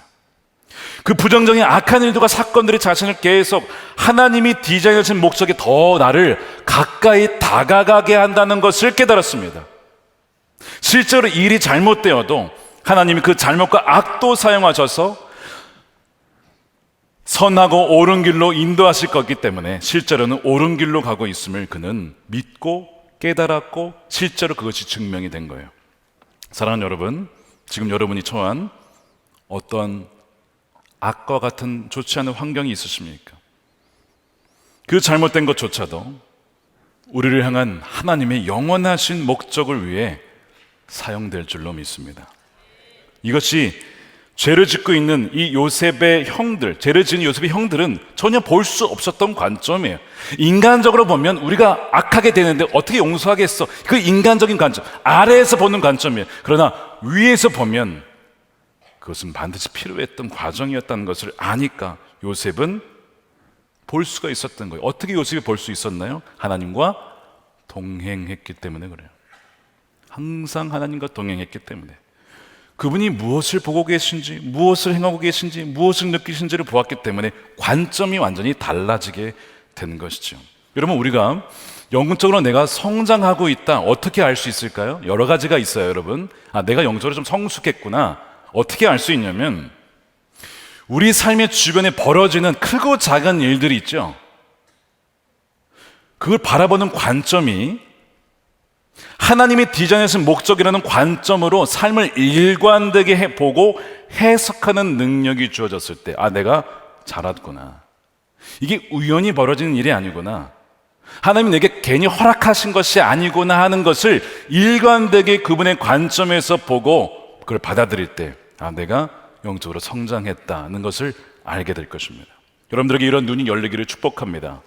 그 부정적인 악한 일들과 사건들이 자신을 계속 하나님이 디자인하신 목적에 더 나를 가까이 다가가게 한다는 것을 깨달았습니다. 실제로 일이 잘못되어도 하나님이 그 잘못과 악도 사용하셔서 선하고 옳은 길로 인도하실 거기 때문에 실제로는 옳은 길로 가고 있음을 그는 믿고 깨달았고 실제로 그것이 증명이 된 거예요. 사랑하는 여러분, 지금 여러분이 처한 어떤 악과 같은 좋지 않은 환경이 있으십니까? 그 잘못된 것조차도 우리를 향한 하나님의 영원하신 목적을 위해 사용될 줄로 믿습니다. 이것이 죄를 짓고 있는 이 요셉의 형들, 죄를 지은 요셉의 형들은 전혀 볼 수 없었던 관점이에요. 인간적으로 보면 우리가 악하게 되는데 어떻게 용서하겠어? 그 인간적인 관점, 아래에서 보는 관점이에요. 그러나 위에서 보면 그것은 반드시 필요했던 과정이었다는 것을 아니까 요셉은 볼 수가 있었던 거예요. 어떻게 요셉이 볼 수 있었나요? 하나님과 동행했기 때문에 그래요. 항상 하나님과 동행했기 때문에. 그분이 무엇을 보고 계신지, 무엇을 행하고 계신지, 무엇을 느끼신지를 보았기 때문에 관점이 완전히 달라지게 된 것이죠. 여러분, 우리가 영적으로 내가 성장하고 있다, 어떻게 알 수 있을까요? 여러 가지가 있어요, 여러분. 내가 영적으로 좀 성숙했구나. 어떻게 알 수 있냐면 우리 삶의 주변에 벌어지는 크고 작은 일들이 있죠. 그걸 바라보는 관점이 하나님이 디자인하신 목적이라는 관점으로 삶을 일관되게 보고 해석하는 능력이 주어졌을 때, 내가 잘했구나. 이게 우연히 벌어지는 일이 아니구나. 하나님이 내게 괜히 허락하신 것이 아니구나 하는 것을 일관되게 그분의 관점에서 보고 그걸 받아들일 때, 내가 영적으로 성장했다는 것을 알게 될 것입니다. 여러분들에게 이런 눈이 열리기를 축복합니다.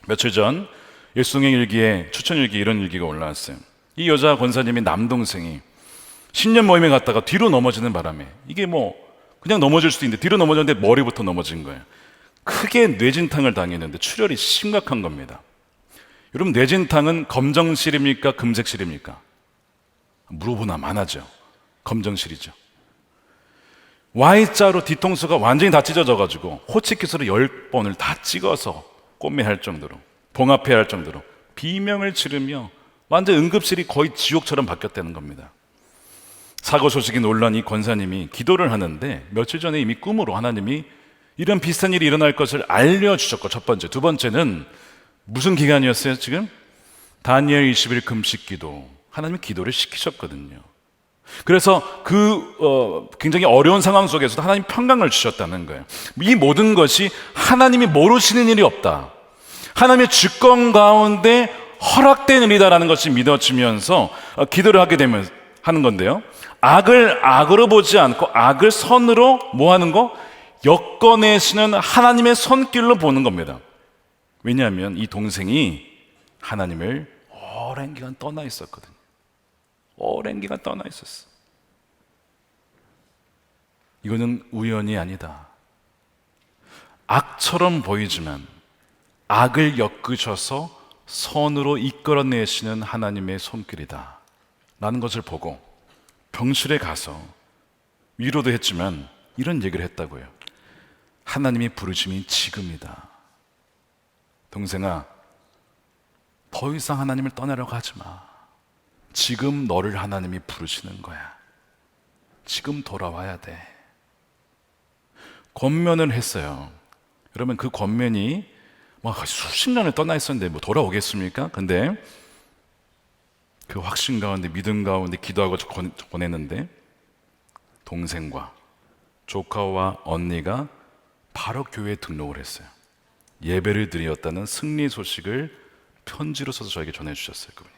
며칠 전 예수동행 일기에 추천일기에 이런 일기가 올라왔어요. 이 여자 권사님이 남동생이 신년 모임에 갔다가 뒤로 넘어지는 바람에, 이게 그냥 넘어질 수도 있는데 뒤로 넘어졌는데 머리부터 넘어진 거예요. 크게 뇌진탕을 당했는데 출혈이 심각한 겁니다. 여러분, 뇌진탕은 검정실입니까? 금색실입니까? 물어보나 마나죠. 검정실이죠. Y자로 뒤통수가 완전히 다 찢어져가지고 호치키스로 10번을 다 찍어서 꼼매할 정도로, 봉합해야 할 정도로 비명을 지르며 완전 응급실이 거의 지옥처럼 바뀌었다는 겁니다. 사고 소식이 놀란 이 권사님이 기도를 하는데 며칠 전에 이미 꿈으로 하나님이 이런 비슷한 일이 일어날 것을 알려주셨고, 첫 번째. 두 번째는 무슨 기간이었어요 지금? 다니엘 20일 금식 기도, 하나님이 기도를 시키셨거든요. 그래서 굉장히 어려운 상황 속에서도 하나님 평강을 주셨다는 거예요. 이 모든 것이 하나님이 모르시는 일이 없다, 하나님의 주권 가운데 허락된 일이다라는 것이 믿어지면서 기도를 하게 되면 하는 건데요, 악을 악으로 보지 않고 악을 선으로 뭐 하는 거? 엮어내시는 하나님의 손길로 보는 겁니다. 왜냐하면 이 동생이 하나님을 오랜 기간 떠나 있었거든요. 오랜 기간 떠나 있었어. 이거는 우연이 아니다. 악처럼 보이지만 악을 엮으셔서 선으로 이끌어내시는 하나님의 손길이다 라는 것을 보고 병실에 가서 위로도 했지만 이런 얘기를 했다고요. 하나님의 부르심이 지금이다. 동생아, 더 이상 하나님을 떠나려고 하지 마. 지금 너를 하나님이 부르시는 거야. 지금 돌아와야 돼. 권면을 했어요. 여러분, 그 권면이 수십 년을 떠나 있었는데 뭐 돌아오겠습니까? 근데 그 확신 가운데, 믿음 가운데 기도하고 권했는데 동생과 조카와 언니가 바로 교회에 등록을 했어요. 예배를 드렸다는 승리 소식을 편지로 써서 저에게 전해주셨어요. 그분이.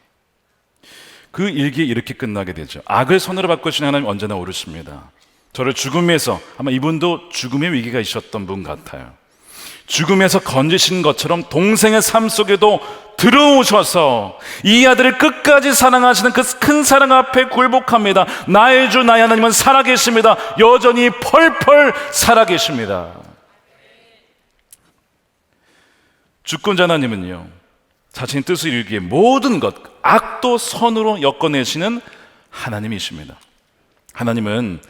그 일기에 이렇게 끝나게 되죠. 악을 선으로 바꾸시는 하나님 언제나 오르십니다. 저를 죽음에서, 아마 이분도 죽음의 위기가 있었던 분 같아요, 죽음에서 건지신 것처럼 동생의 삶 속에도 들어오셔서 이 아들을 끝까지 사랑하시는 그 큰 사랑 앞에 굴복합니다. 나의 주 나의 하나님은 살아계십니다. 여전히 펄펄 살아계십니다. 주권자 하나님은요, 자신의 뜻을 이루기에 모든 것, 악도 선으로 엮어내시는 하나님이십니다. 하나님은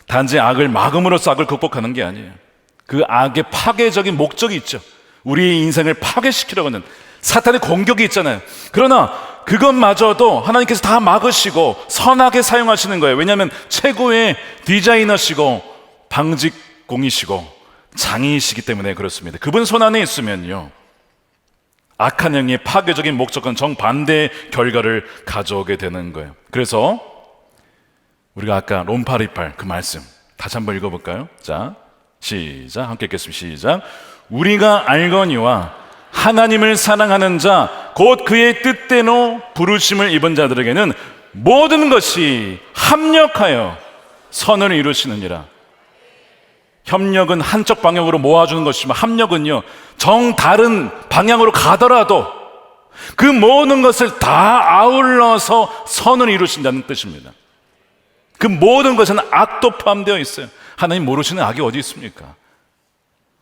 단지 악을 막음으로써 악을 극복하는 게 아니에요. 그 악의 파괴적인 목적이 있죠. 우리의 인생을 파괴시키려고 하는 사탄의 공격이 있잖아요. 그러나 그것마저도 하나님께서 다 막으시고 선하게 사용하시는 거예요. 왜냐하면 최고의 디자이너시고 방직공이시고 장인이시기 때문에 그렇습니다. 그분 손 안에 있으면요, 악한 영의 파괴적인 목적은 정반대의 결과를 가져오게 되는 거예요. 그래서 우리가 아까 롬파리팔 그 말씀 다시 한번 읽어볼까요? 자, 시작. 함께 읽겠습니다. 시작. 우리가 알거니와 하나님을 사랑하는 자 곧 그의 뜻대로 부르심을 입은 자들에게는 모든 것이 합력하여 선을 이루시느니라. 협력은 한쪽 방향으로 모아주는 것이지만 합력은요, 정 다른 방향으로 가더라도 그 모든 것을 다 아울러서 선을 이루신다는 뜻입니다. 그 모든 것은 악도 포함되어 있어요. 하나님 모르시는 악이 어디 있습니까?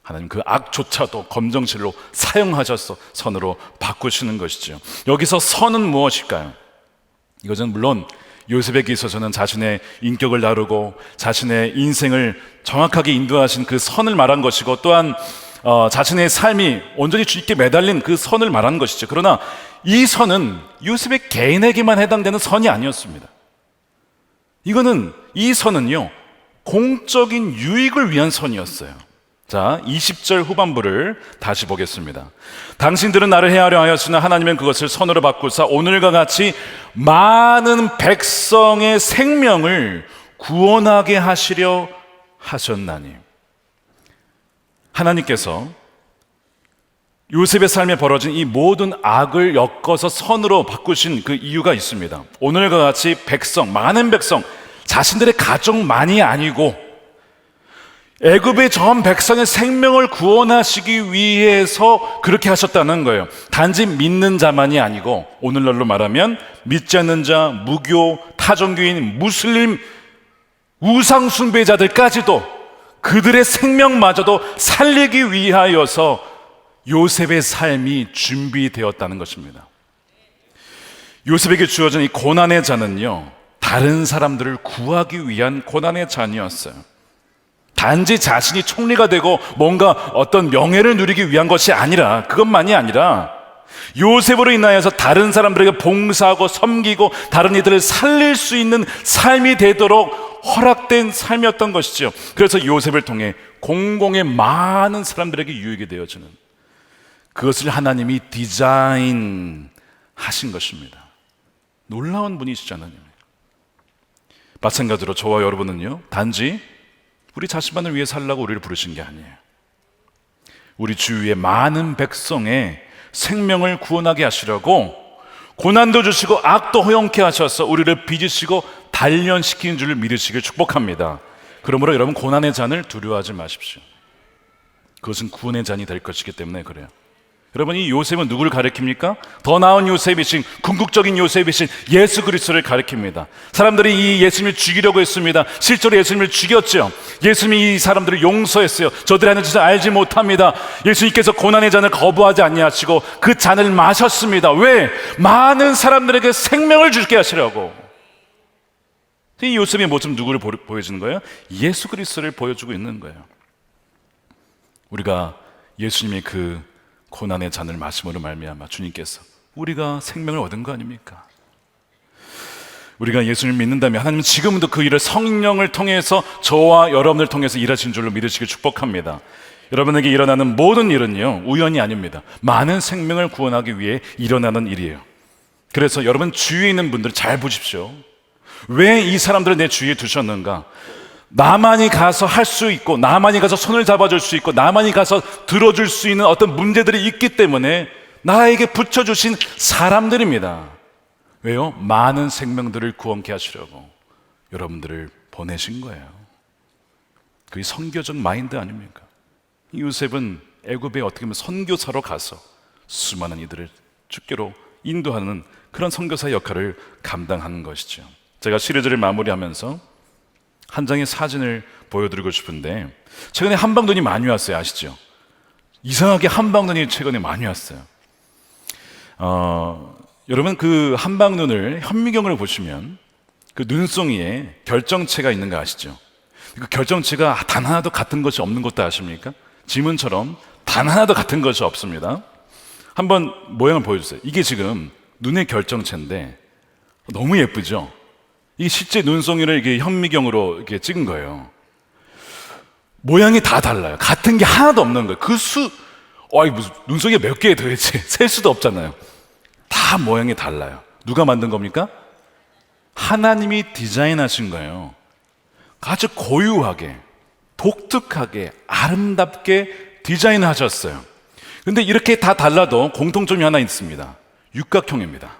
하나님 그 악조차도 검정실로 사용하셔서 선으로 바꾸시는 것이죠. 여기서 선은 무엇일까요? 이것은 물론 요셉에게 있어서는 자신의 인격을 다루고 자신의 인생을 정확하게 인도하신 그 선을 말한 것이고, 또한 자신의 삶이 온전히 주님께 매달린 그 선을 말한 것이죠. 그러나 이 선은 요셉의 개인에게만 해당되는 선이 아니었습니다. 이 선은요, 공적인 유익을 위한 선이었어요. 자, 20절 후반부를 다시 보겠습니다. 당신들은 나를 해하려 하였으나 하나님은 그것을 선으로 바꾸사 오늘과 같이 많은 백성의 생명을 구원하게 하시려 하셨나니. 하나님께서 요셉의 삶에 벌어진 이 모든 악을 엮어서 선으로 바꾸신 그 이유가 있습니다. 오늘과 같이 많은 백성, 자신들의 가족만이 아니고 애굽의 전 백성의 생명을 구원하시기 위해서 그렇게 하셨다는 거예요. 단지 믿는 자만이 아니고 오늘날로 말하면 믿지 않는 자, 무교, 타종교인, 무슬림, 우상 숭배자들까지도 그들의 생명마저도 살리기 위하여서 요셉의 삶이 준비되었다는 것입니다. 요셉에게 주어진 이 고난의 잔은요, 다른 사람들을 구하기 위한 고난의 잔이었어요. 단지 자신이 총리가 되고 뭔가 어떤 명예를 누리기 위한 것이 아니라, 그것만이 아니라 요셉으로 인하여서 다른 사람들에게 봉사하고 섬기고 다른 이들을 살릴 수 있는 삶이 되도록 허락된 삶이었던 것이죠. 그래서 요셉을 통해 공공의 많은 사람들에게 유익이 되어지는, 그것을 하나님이 디자인하신 것입니다. 놀라운 분이시죠, 하나님. 마찬가지로 저와 여러분은요, 단지 우리 자신만을 위해 살라고 우리를 부르신 게 아니에요. 우리 주위의 많은 백성의 생명을 구원하게 하시려고 고난도 주시고 악도 허용케 하셔서 우리를 빚으시고 단련시키는 줄을 믿으시길 축복합니다. 그러므로 여러분, 고난의 잔을 두려워하지 마십시오. 그것은 구원의 잔이 될 것이기 때문에 그래요. 여러분, 이 요셉은 누구를 가리킵니까? 더 나은 요셉이신, 궁극적인 요셉이신 예수 그리스도를 가리킵니다. 사람들이 이 예수님을 죽이려고 했습니다. 실제로 예수님을 죽였죠. 예수님이 이 사람들을 용서했어요. 저들이 하는 짓을 알지 못합니다. 예수님께서 고난의 잔을 거부하지 아니하시고 그 잔을 마셨습니다. 왜? 많은 사람들에게 생명을 주게 하시려고. 이 요셉의 모습은 누구를 보여주는 거예요? 예수 그리스도를 보여주고 있는 거예요. 우리가 예수님의 그 고난의 잔을 마심으로 말미암아 주님께서 우리가 생명을 얻은 거 아닙니까? 우리가 예수님을 믿는다면 하나님은 지금도 그 일을 성령을 통해서 저와 여러분을 통해서 일하신 줄로 믿으시길 축복합니다. 여러분에게 일어나는 모든 일은요, 우연이 아닙니다. 많은 생명을 구원하기 위해 일어나는 일이에요. 그래서 여러분 주위에 있는 분들 잘 보십시오. 왜 이 사람들을 내 주위에 두셨는가? 나만이 가서 할 수 있고, 나만이 가서 손을 잡아줄 수 있고, 나만이 가서 들어줄 수 있는 어떤 문제들이 있기 때문에 나에게 붙여주신 사람들입니다. 왜요? 많은 생명들을 구원케 하시려고 여러분들을 보내신 거예요. 그게 선교적 마인드 아닙니까? 요셉은 애굽에 어떻게 보면 선교사로 가서 수많은 이들을 주께로 인도하는 그런 선교사 역할을 감당하는 것이죠. 제가 시리즈를 마무리하면서 한 장의 사진을 보여드리고 싶은데, 최근에 한방눈이 많이 왔어요. 아시죠? 이상하게 한방눈이 최근에 많이 왔어요. 여러분, 그 한방눈을, 현미경을 보시면 그 눈송이에 결정체가 있는 거 아시죠? 그 결정체가 단 하나도 같은 것이 없는 것도 아십니까? 지문처럼 단 하나도 같은 것이 없습니다. 한번 모양을 보여주세요. 이게 지금 눈의 결정체인데 너무 예쁘죠? 이 실제 눈송이를 이렇게 현미경으로 이렇게 찍은 거예요. 모양이 다 달라요. 같은 게 하나도 없는 거예요. 무슨 눈송이가 몇 개에 도대체 셀 수도 없잖아요. 다 모양이 달라요. 누가 만든 겁니까? 하나님이 디자인하신 거예요. 아주 고유하게, 독특하게, 아름답게 디자인하셨어요. 근데 이렇게 다 달라도 공통점이 하나 있습니다. 육각형입니다.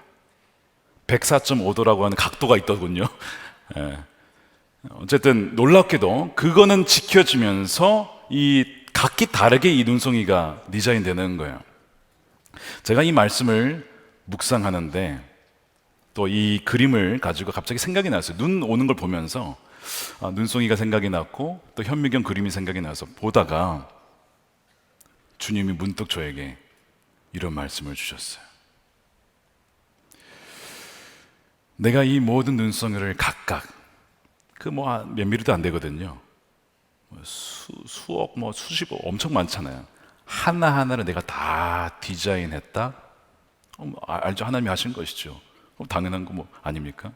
104.5도라고 하는 각도가 있더군요. 어쨌든 놀랍게도 그거는 지켜지면서 이 각기 다르게 이 눈송이가 디자인되는 거예요. 제가 이 말씀을 묵상하는데 또 이 그림을 가지고 갑자기 생각이 났어요. 눈 오는 걸 보면서 눈송이가 생각이 났고 또 현미경 그림이 생각이 나서 보다가 주님이 문득 저에게 이런 말씀을 주셨어요. 내가 이 모든 눈송이를 각각 그 몇 미리도 안 되거든요. 수억 수십억 엄청 많잖아요. 하나하나를 내가 다 디자인했다. 알죠? 하나님이 하신 것이죠. 당연한 거 아닙니까?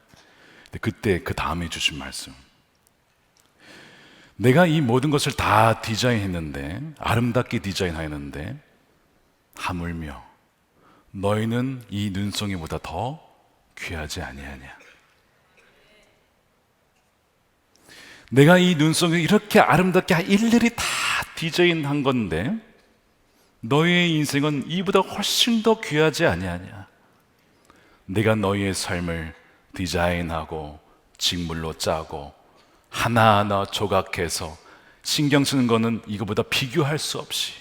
근데 그때 그 다음에 주신 말씀, 내가 이 모든 것을 다 디자인했는데, 아름답게 디자인하였는데 하물며 너희는 이 눈송이보다 더 귀하지 아니하냐. 내가 이 눈송이를 이렇게 아름답게 일일이 다 디자인한 건데 너희의 인생은 이보다 훨씬 더 귀하지 아니하냐. 내가 너희의 삶을 디자인하고 직물로 짜고 하나하나 조각해서 신경 쓰는 거는 이거보다 비교할 수 없이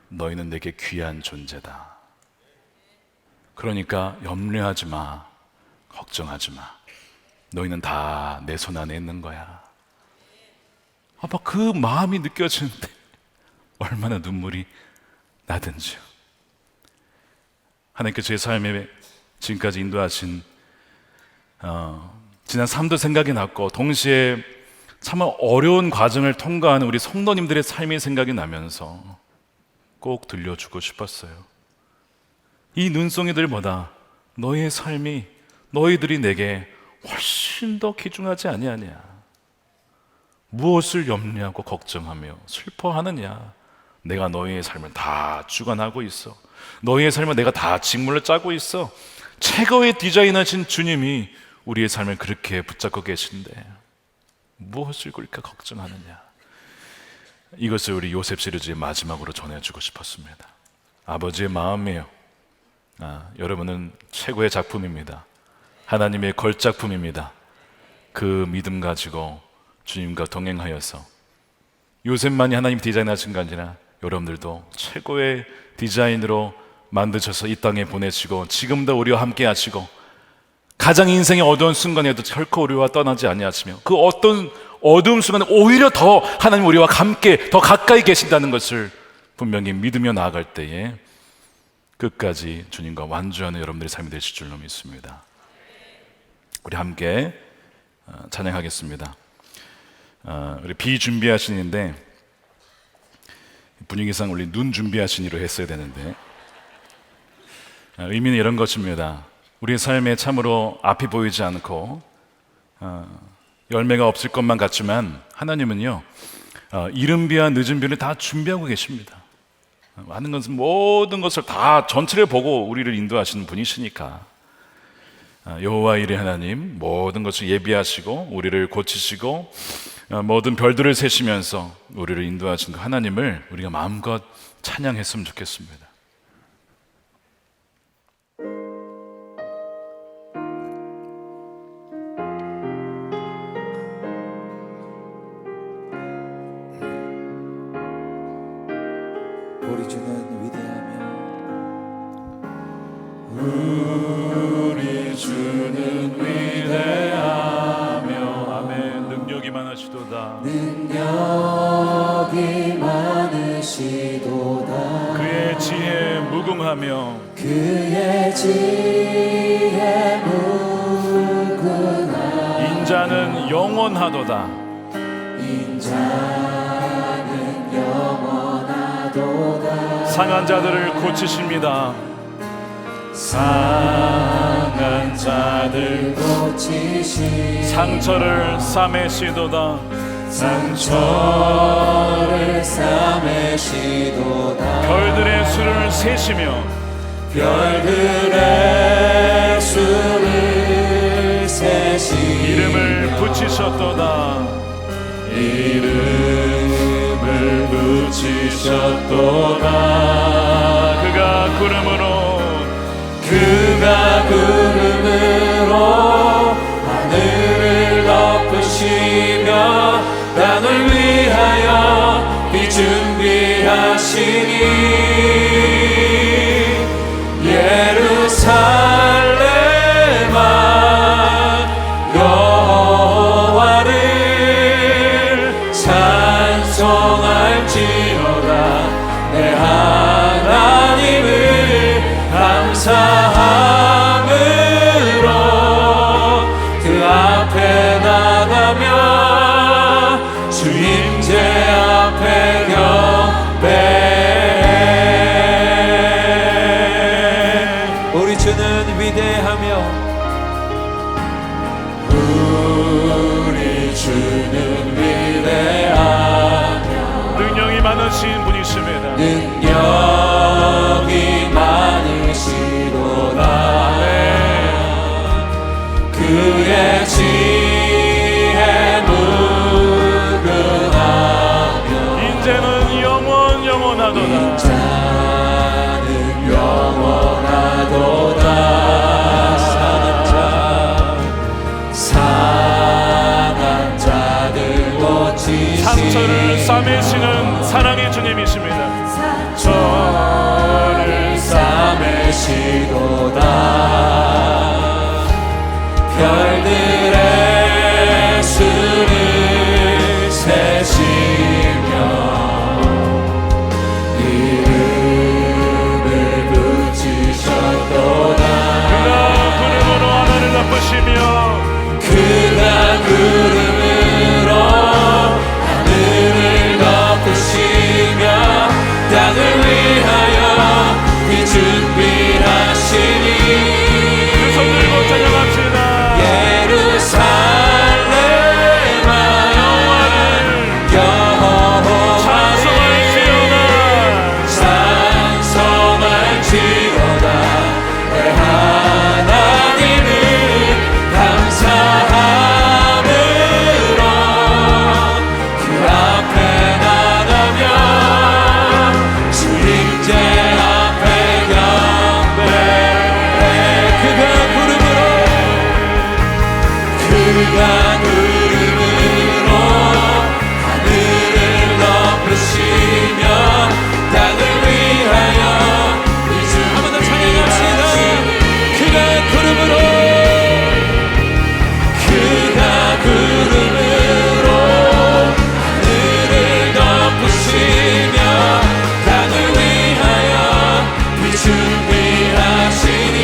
너희는 내게 귀한 존재다. 그러니까 염려하지 마, 걱정하지 마. 너희는 다 내 손 안에 있는 거야. 그 마음이 느껴지는데 얼마나 눈물이 나든지요. 하나님께서 제 삶에 지금까지 인도하신 지난 삶도 생각이 났고, 동시에 참 어려운 과정을 통과하는 우리 성도님들의 삶이 생각이 나면서 꼭 들려주고 싶었어요. 이 눈송이들보다 너희의 삶이, 너희들이 내게 훨씬 더 귀중하지 아니하냐. 무엇을 염려하고 걱정하며 슬퍼하느냐. 내가 너희의 삶을 다 주관하고 있어. 너희의 삶을 내가 다 직물로 짜고 있어. 최고의 디자인하신 주님이 우리의 삶을 그렇게 붙잡고 계신데 무엇을 그렇게 걱정하느냐. 이것을 우리 요셉 시리즈의 마지막으로 전해주고 싶었습니다. 아버지의 마음이에요. 여러분은 최고의 작품입니다. 하나님의 걸작품입니다. 그 믿음 가지고 주님과 동행하여서 요셉만이 하나님 디자인하신 게 아니라 여러분들도 최고의 디자인으로 만드셔서 이 땅에 보내시고 지금도 우리와 함께 하시고 가장 인생의 어두운 순간에도 결코 우리와 떠나지 아니하시며 그 어떤 어두운 순간에 오히려 더 하나님 우리와 함께 더 가까이 계신다는 것을 분명히 믿으며 나아갈 때에 끝까지 주님과 완주하는 여러분들의 삶이 되실 줄로 믿습니다. 우리 함께 찬양하겠습니다. 우리 비 준비하시는데 분위기상 우리 눈 준비하시니로 했어야 되는데 의미는 이런 것입니다. 우리의 삶에 참으로 앞이 보이지 않고 열매가 없을 것만 같지만 하나님은요 이른 비와 늦은 비를 다 준비하고 계십니다. 많은 것은 모든 것을 다 전체를 보고 우리를 인도하시는 분이시니까 여호와 이레 하나님 모든 것을 예비하시고 우리를 고치시고 모든 별들을 세시면서 우리를 인도하신 그 하나님을 우리가 마음껏 찬양했으면 좋겠습니다. 우리 주는 위대하며 우리 주는 위대하며 아멘. 능력이 많으시도다. 능력이 많으시도다. 그의 지혜 무궁하며 그의 지혜 무궁하며 인자는 영원하도다. 인자는 영원하도다. 상한 자들을 고치십니다. 상한 자들 고치시 상처를 싸매시도다. 상처를 싸매시도다. 별들의 수를 세시며 별들의 수를 세시 이름을 붙이셨도다. 이름을 붙이셨도다. 그가 구름으로 하늘을 덮으시며 땅을 위하여 비 준비하시니 예루살렘아 여호와를 찬송할지어다. 내 하나님을 감사함으로 그 앞에 나가며 주 임재 앞에 경배 그가 구름으로 하늘을 덮으시며 땅을 위하여 한번 더 찬양합시다. 그가 구름으로 하늘을 덮으시며 땅을 위하여 준비하시니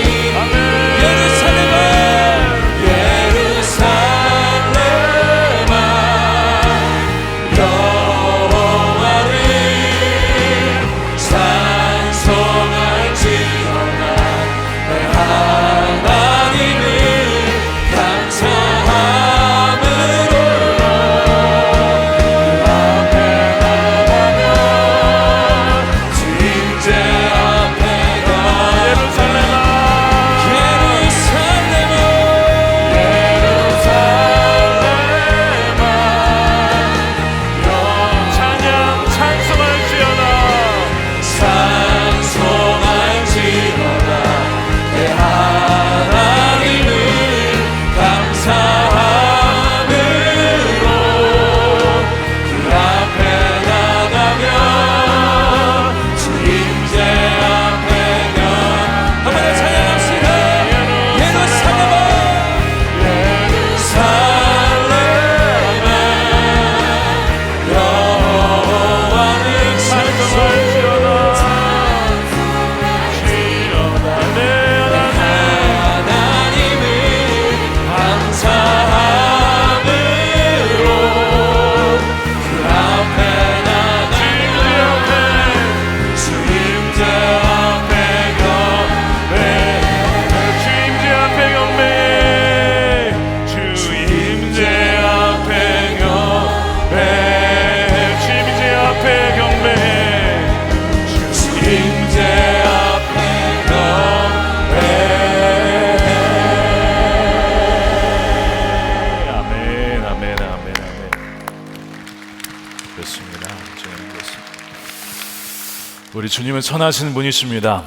우리 주님은 선하신 분이십니다.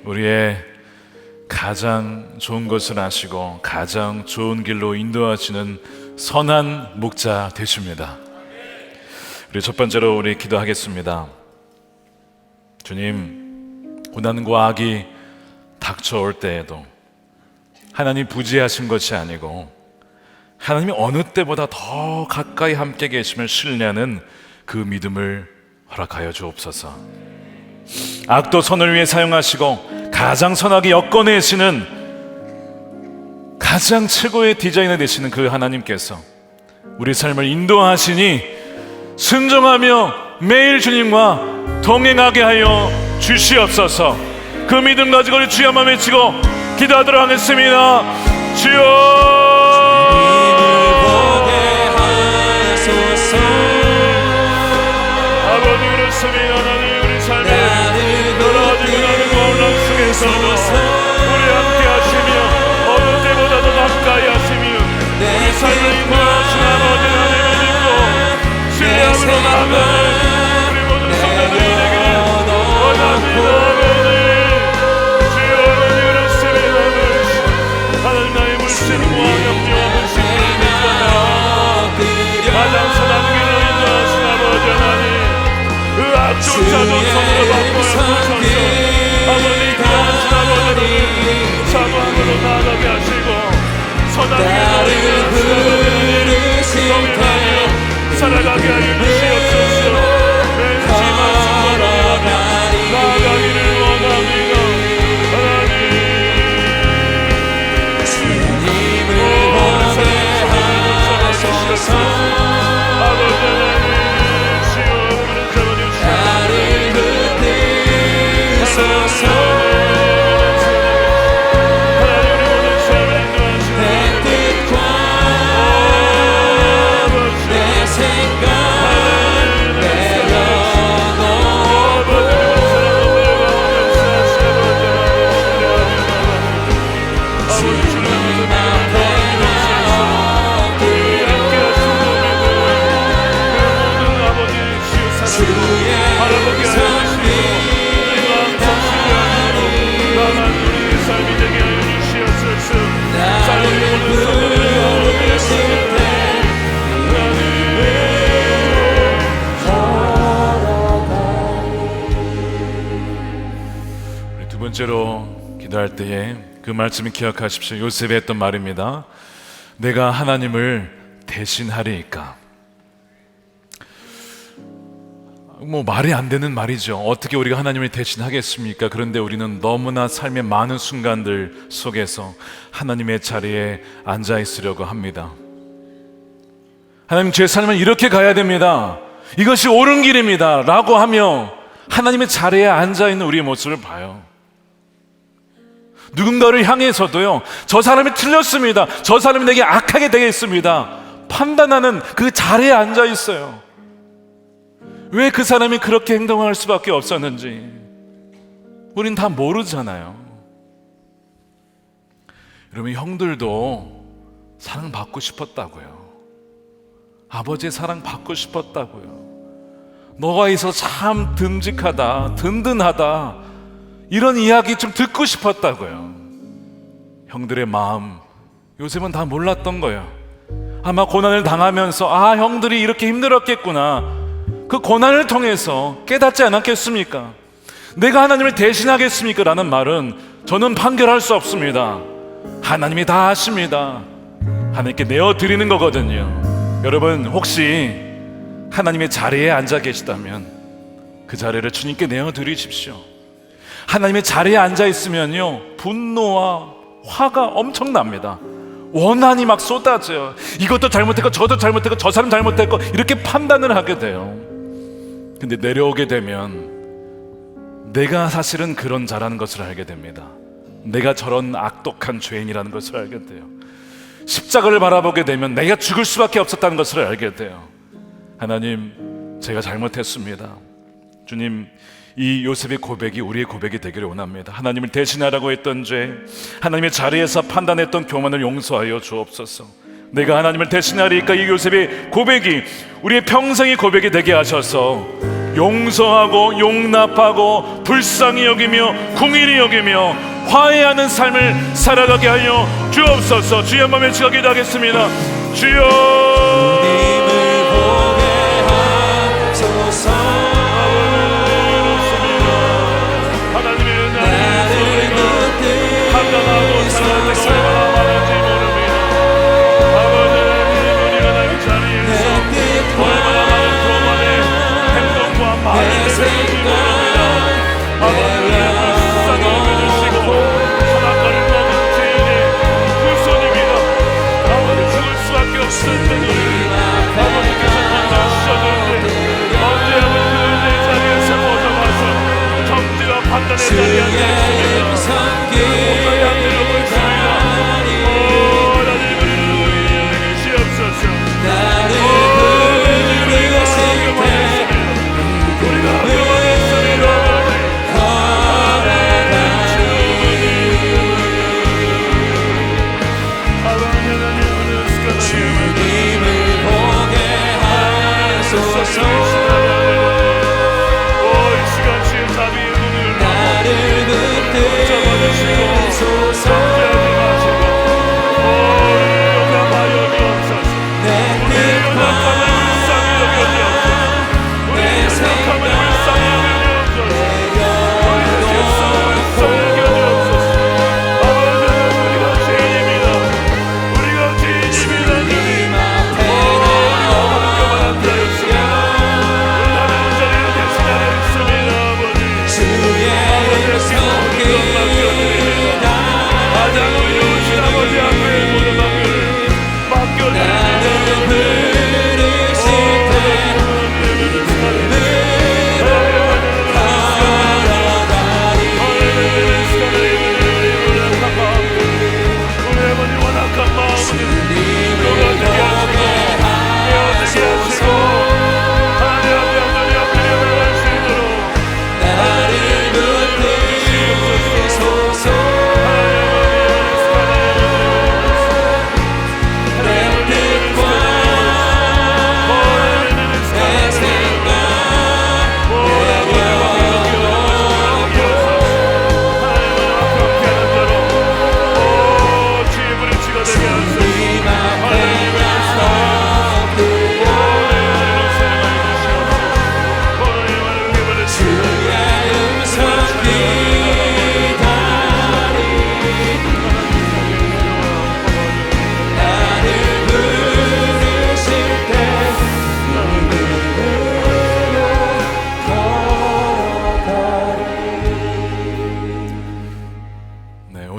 우리의 가장 좋은 것을 아시고 가장 좋은 길로 인도하시는 선한 목자 되십니다. 우리 첫 번째로 우리 기도하겠습니다. 주님, 고난과 악이 닥쳐올 때에도 하나님 부재하신 것이 아니고 하나님이 어느 때보다 더 가까이 함께 계심을 신뢰하는 그 믿음을 허락하여 주옵소서. 악도 선을 위해 사용하시고 가장 선하게 엮어내시는 가장 최고의 디자이너 되시는 그 하나님께서 우리 삶을 인도하시니 순종하며 매일 주님과 동행하게 하여 주시옵소서. 그 믿음 가지고 우리 주여 한번 외치고 기도하도록 하겠습니다. 주여 하나님, 우리 삶에 떨어지고 나는 고난 속에서도 우리 함께 하시며 어느 때보다도 가까이 하시며 우리 삶을 인도하시는 아버지 하나님을 믿고 신뢰함으로 나아가는 우리 모든 성도들이 되기를 원합니다. 아버지 주여 하나님, 그렇습니다. 하나님 나의 물심과 번째로 기도할 때에 그 말씀을 기억하십시오. 요셉이 했던 말입니다. 내가 하나님을 대신하리이까. 뭐 말이 안 되는 말이죠. 어떻게 우리가 하나님을 대신하겠습니까? 그런데 우리는 너무나 삶의 많은 순간들 속에서 하나님의 자리에 앉아 있으려고 합니다. 하나님, 제 삶은 이렇게 가야 됩니다. 이것이 옳은 길입니다 라고 하며 하나님의 자리에 앉아 있는 우리의 모습을 봐요. 누군가를 향해서도요, 저 사람이 틀렸습니다, 저 사람이 내게 악하게 되겠습니다 판단하는 그 자리에 앉아 있어요. 왜 그 사람이 그렇게 행동할 수밖에 없었는지 우린 다 모르잖아요. 여러분, 형들도 사랑받고 싶었다고요. 아버지의 사랑 받고 싶었다고요. 너가 있어서 참 듬직하다, 든든하다, 이런 이야기 좀 듣고 싶었다고요. 형들의 마음 요셉은 다 몰랐던 거예요. 아마 고난을 당하면서 형들이 이렇게 힘들었겠구나, 그 고난을 통해서 깨닫지 않았겠습니까? 내가 하나님을 대신하겠습니까? 라는 말은 저는 판결할 수 없습니다. 하나님이 다 하십니다. 하나님께 내어드리는 거거든요. 여러분, 혹시 하나님의 자리에 앉아 계시다면 그 자리를 주님께 내어드리십시오. 하나님의 자리에 앉아 있으면요, 분노와 화가 엄청납니다. 원한이 막 쏟아져요. 이것도 잘못했고 저도 잘못했고 저 사람 잘못했고 이렇게 판단을 하게 돼요. 근데 내려오게 되면 내가 사실은 그런 자라는 것을 알게 됩니다. 내가 저런 악독한 죄인이라는 것을 알게 돼요. 십자가를 바라보게 되면 내가 죽을 수밖에 없었다는 것을 알게 돼요. 하나님, 제가 잘못했습니다. 주님, 이 요셉의 고백이 우리의 고백이 되기를 원합니다. 하나님을 대신하라고 했던 죄, 하나님의 자리에서 판단했던 교만을 용서하여 주옵소서. 내가 하나님을 대신하리까 이 요셉의 고백이 우리의 평생의 고백이 되게 하셔서 용서하고 용납하고 불쌍히 여기며 긍휼히 여기며 화해하는 삶을 살아가게 하여 주옵소서. 주여, 한번 외치고 기도하겠습니다. 주여, 주님을 보게 하소서. 하나님의 나를 붙들소서. 판단하고 살아가는 게 얼마나 많은지 모릅니다. 아버지, 우리가 나의 자리에서 얼마나 많은 교만의 행동과 말을 내뱉는지 모릅니다. 아버지, 우리를 불쌍히 여겨주시고 선악과를 먹은 죄인의 후손입니다. 아버지, 죽을 수밖에 없을 때니 아버지께서 건너주셨는데 언제 아버지 내 자리에서 벗어나서 정지와 판단의 자리에 앉아있습니다. 오늘이 안 되려고 있습니다. 하나님, 우리를 주시옵소서. 우리가 합격하겠습니다.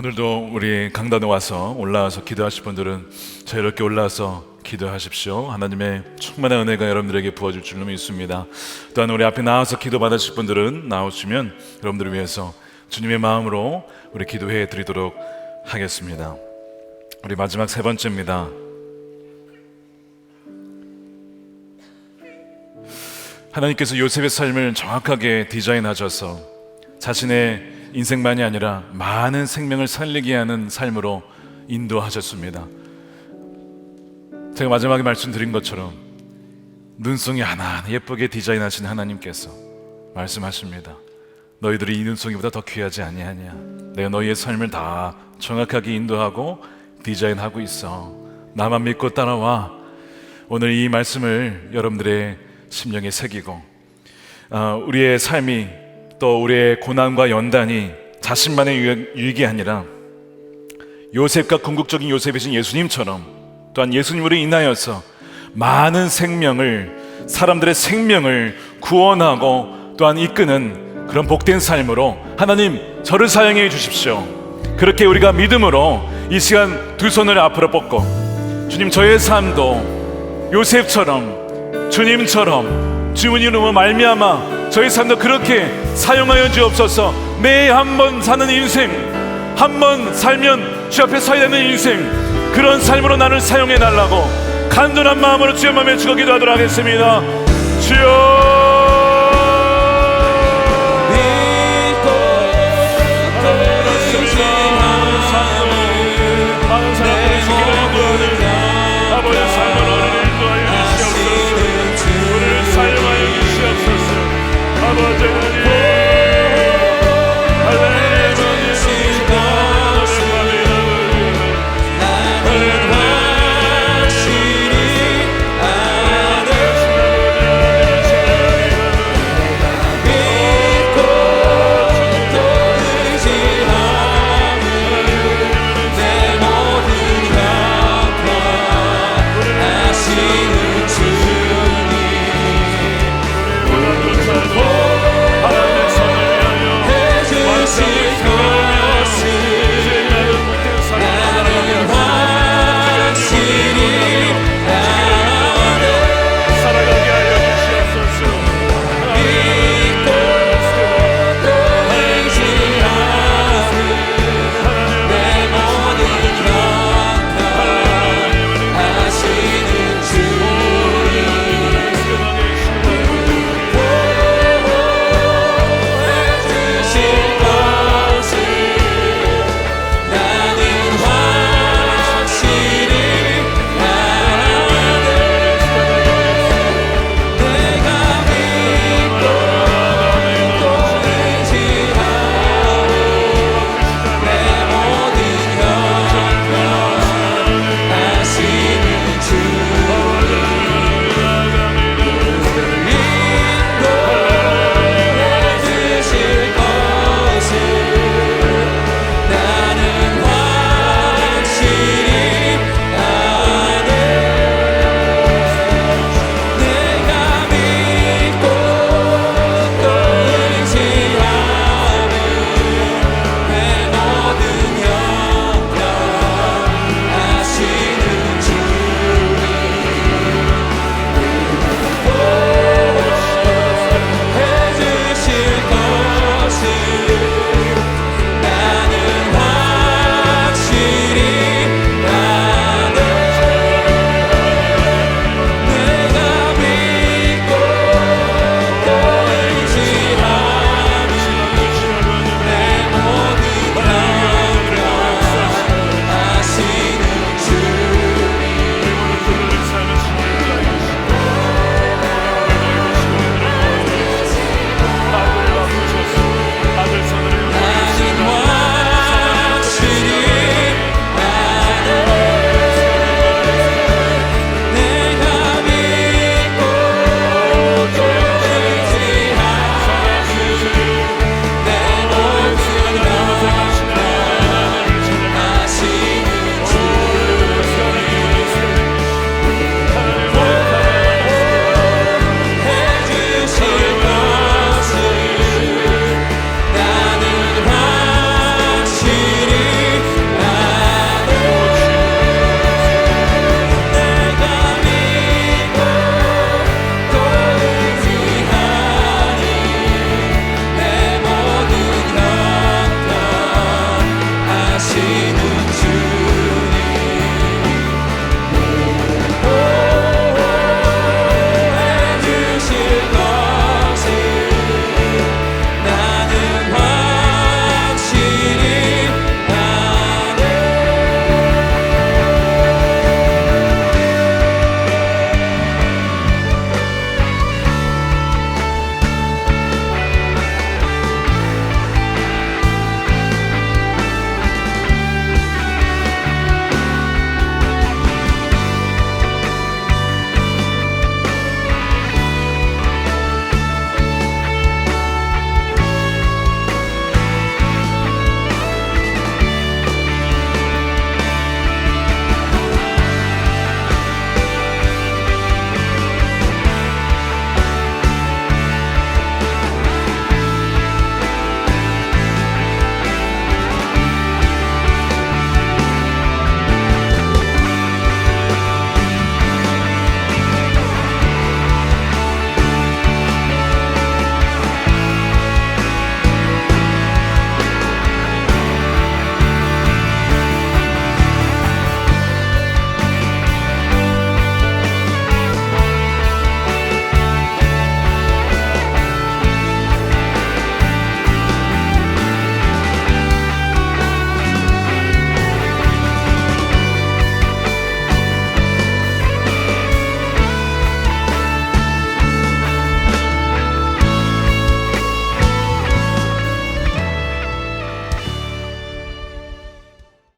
오늘도 우리 강단에 와서 올라와서 기도하실 분들은 자유롭게 올라와서 기도하십시오. 하나님의 충만한 은혜가 여러분들에게 부어질 줄로 믿습니다. 또한 우리 앞에 나와서 기도 받으실 분들은 나오시면 여러분들을 위해서 주님의 마음으로 우리 기도해 드리도록 하겠습니다. 우리 마지막 세 번째입니다. 하나님께서 요셉의 삶을 정확하게 디자인하셔서 자신의 인생만이 아니라 많은 생명을 살리게 하는 삶으로 인도하셨습니다. 제가 마지막에 말씀드린 것처럼 눈송이 하나하나 예쁘게 디자인하신 하나님께서 말씀하십니다. 너희들이 이 눈송이보다 더 귀하지 아니하냐. 내가 너희의 삶을 다 정확하게 인도하고 디자인하고 있어. 나만 믿고 따라와. 오늘 이 말씀을 여러분들의 심령에 새기고 우리의 삶이 또 우리의 고난과 연단이 자신만의 유익이 아니라 요셉과 궁극적인 요셉이신 예수님처럼 또한 예수님으로 인하여서 많은 생명을, 사람들의 생명을 구원하고 또한 이끄는 그런 복된 삶으로 하나님 저를 사용해 주십시오. 그렇게 우리가 믿음으로 이 시간 두 손을 앞으로 뻗고 주님 저의 삶도 요셉처럼 주님처럼 주님의 이름으로 말미암아 저희 삶도 그렇게 사용하여 주옵소서. 매 한 번 사는 인생, 한 번 살면 주 앞에 서야 되는 인생, 그런 삶으로 나를 사용해 달라고 간절한 마음으로 주의 마음에 주고 기도하도록 하겠습니다. 주여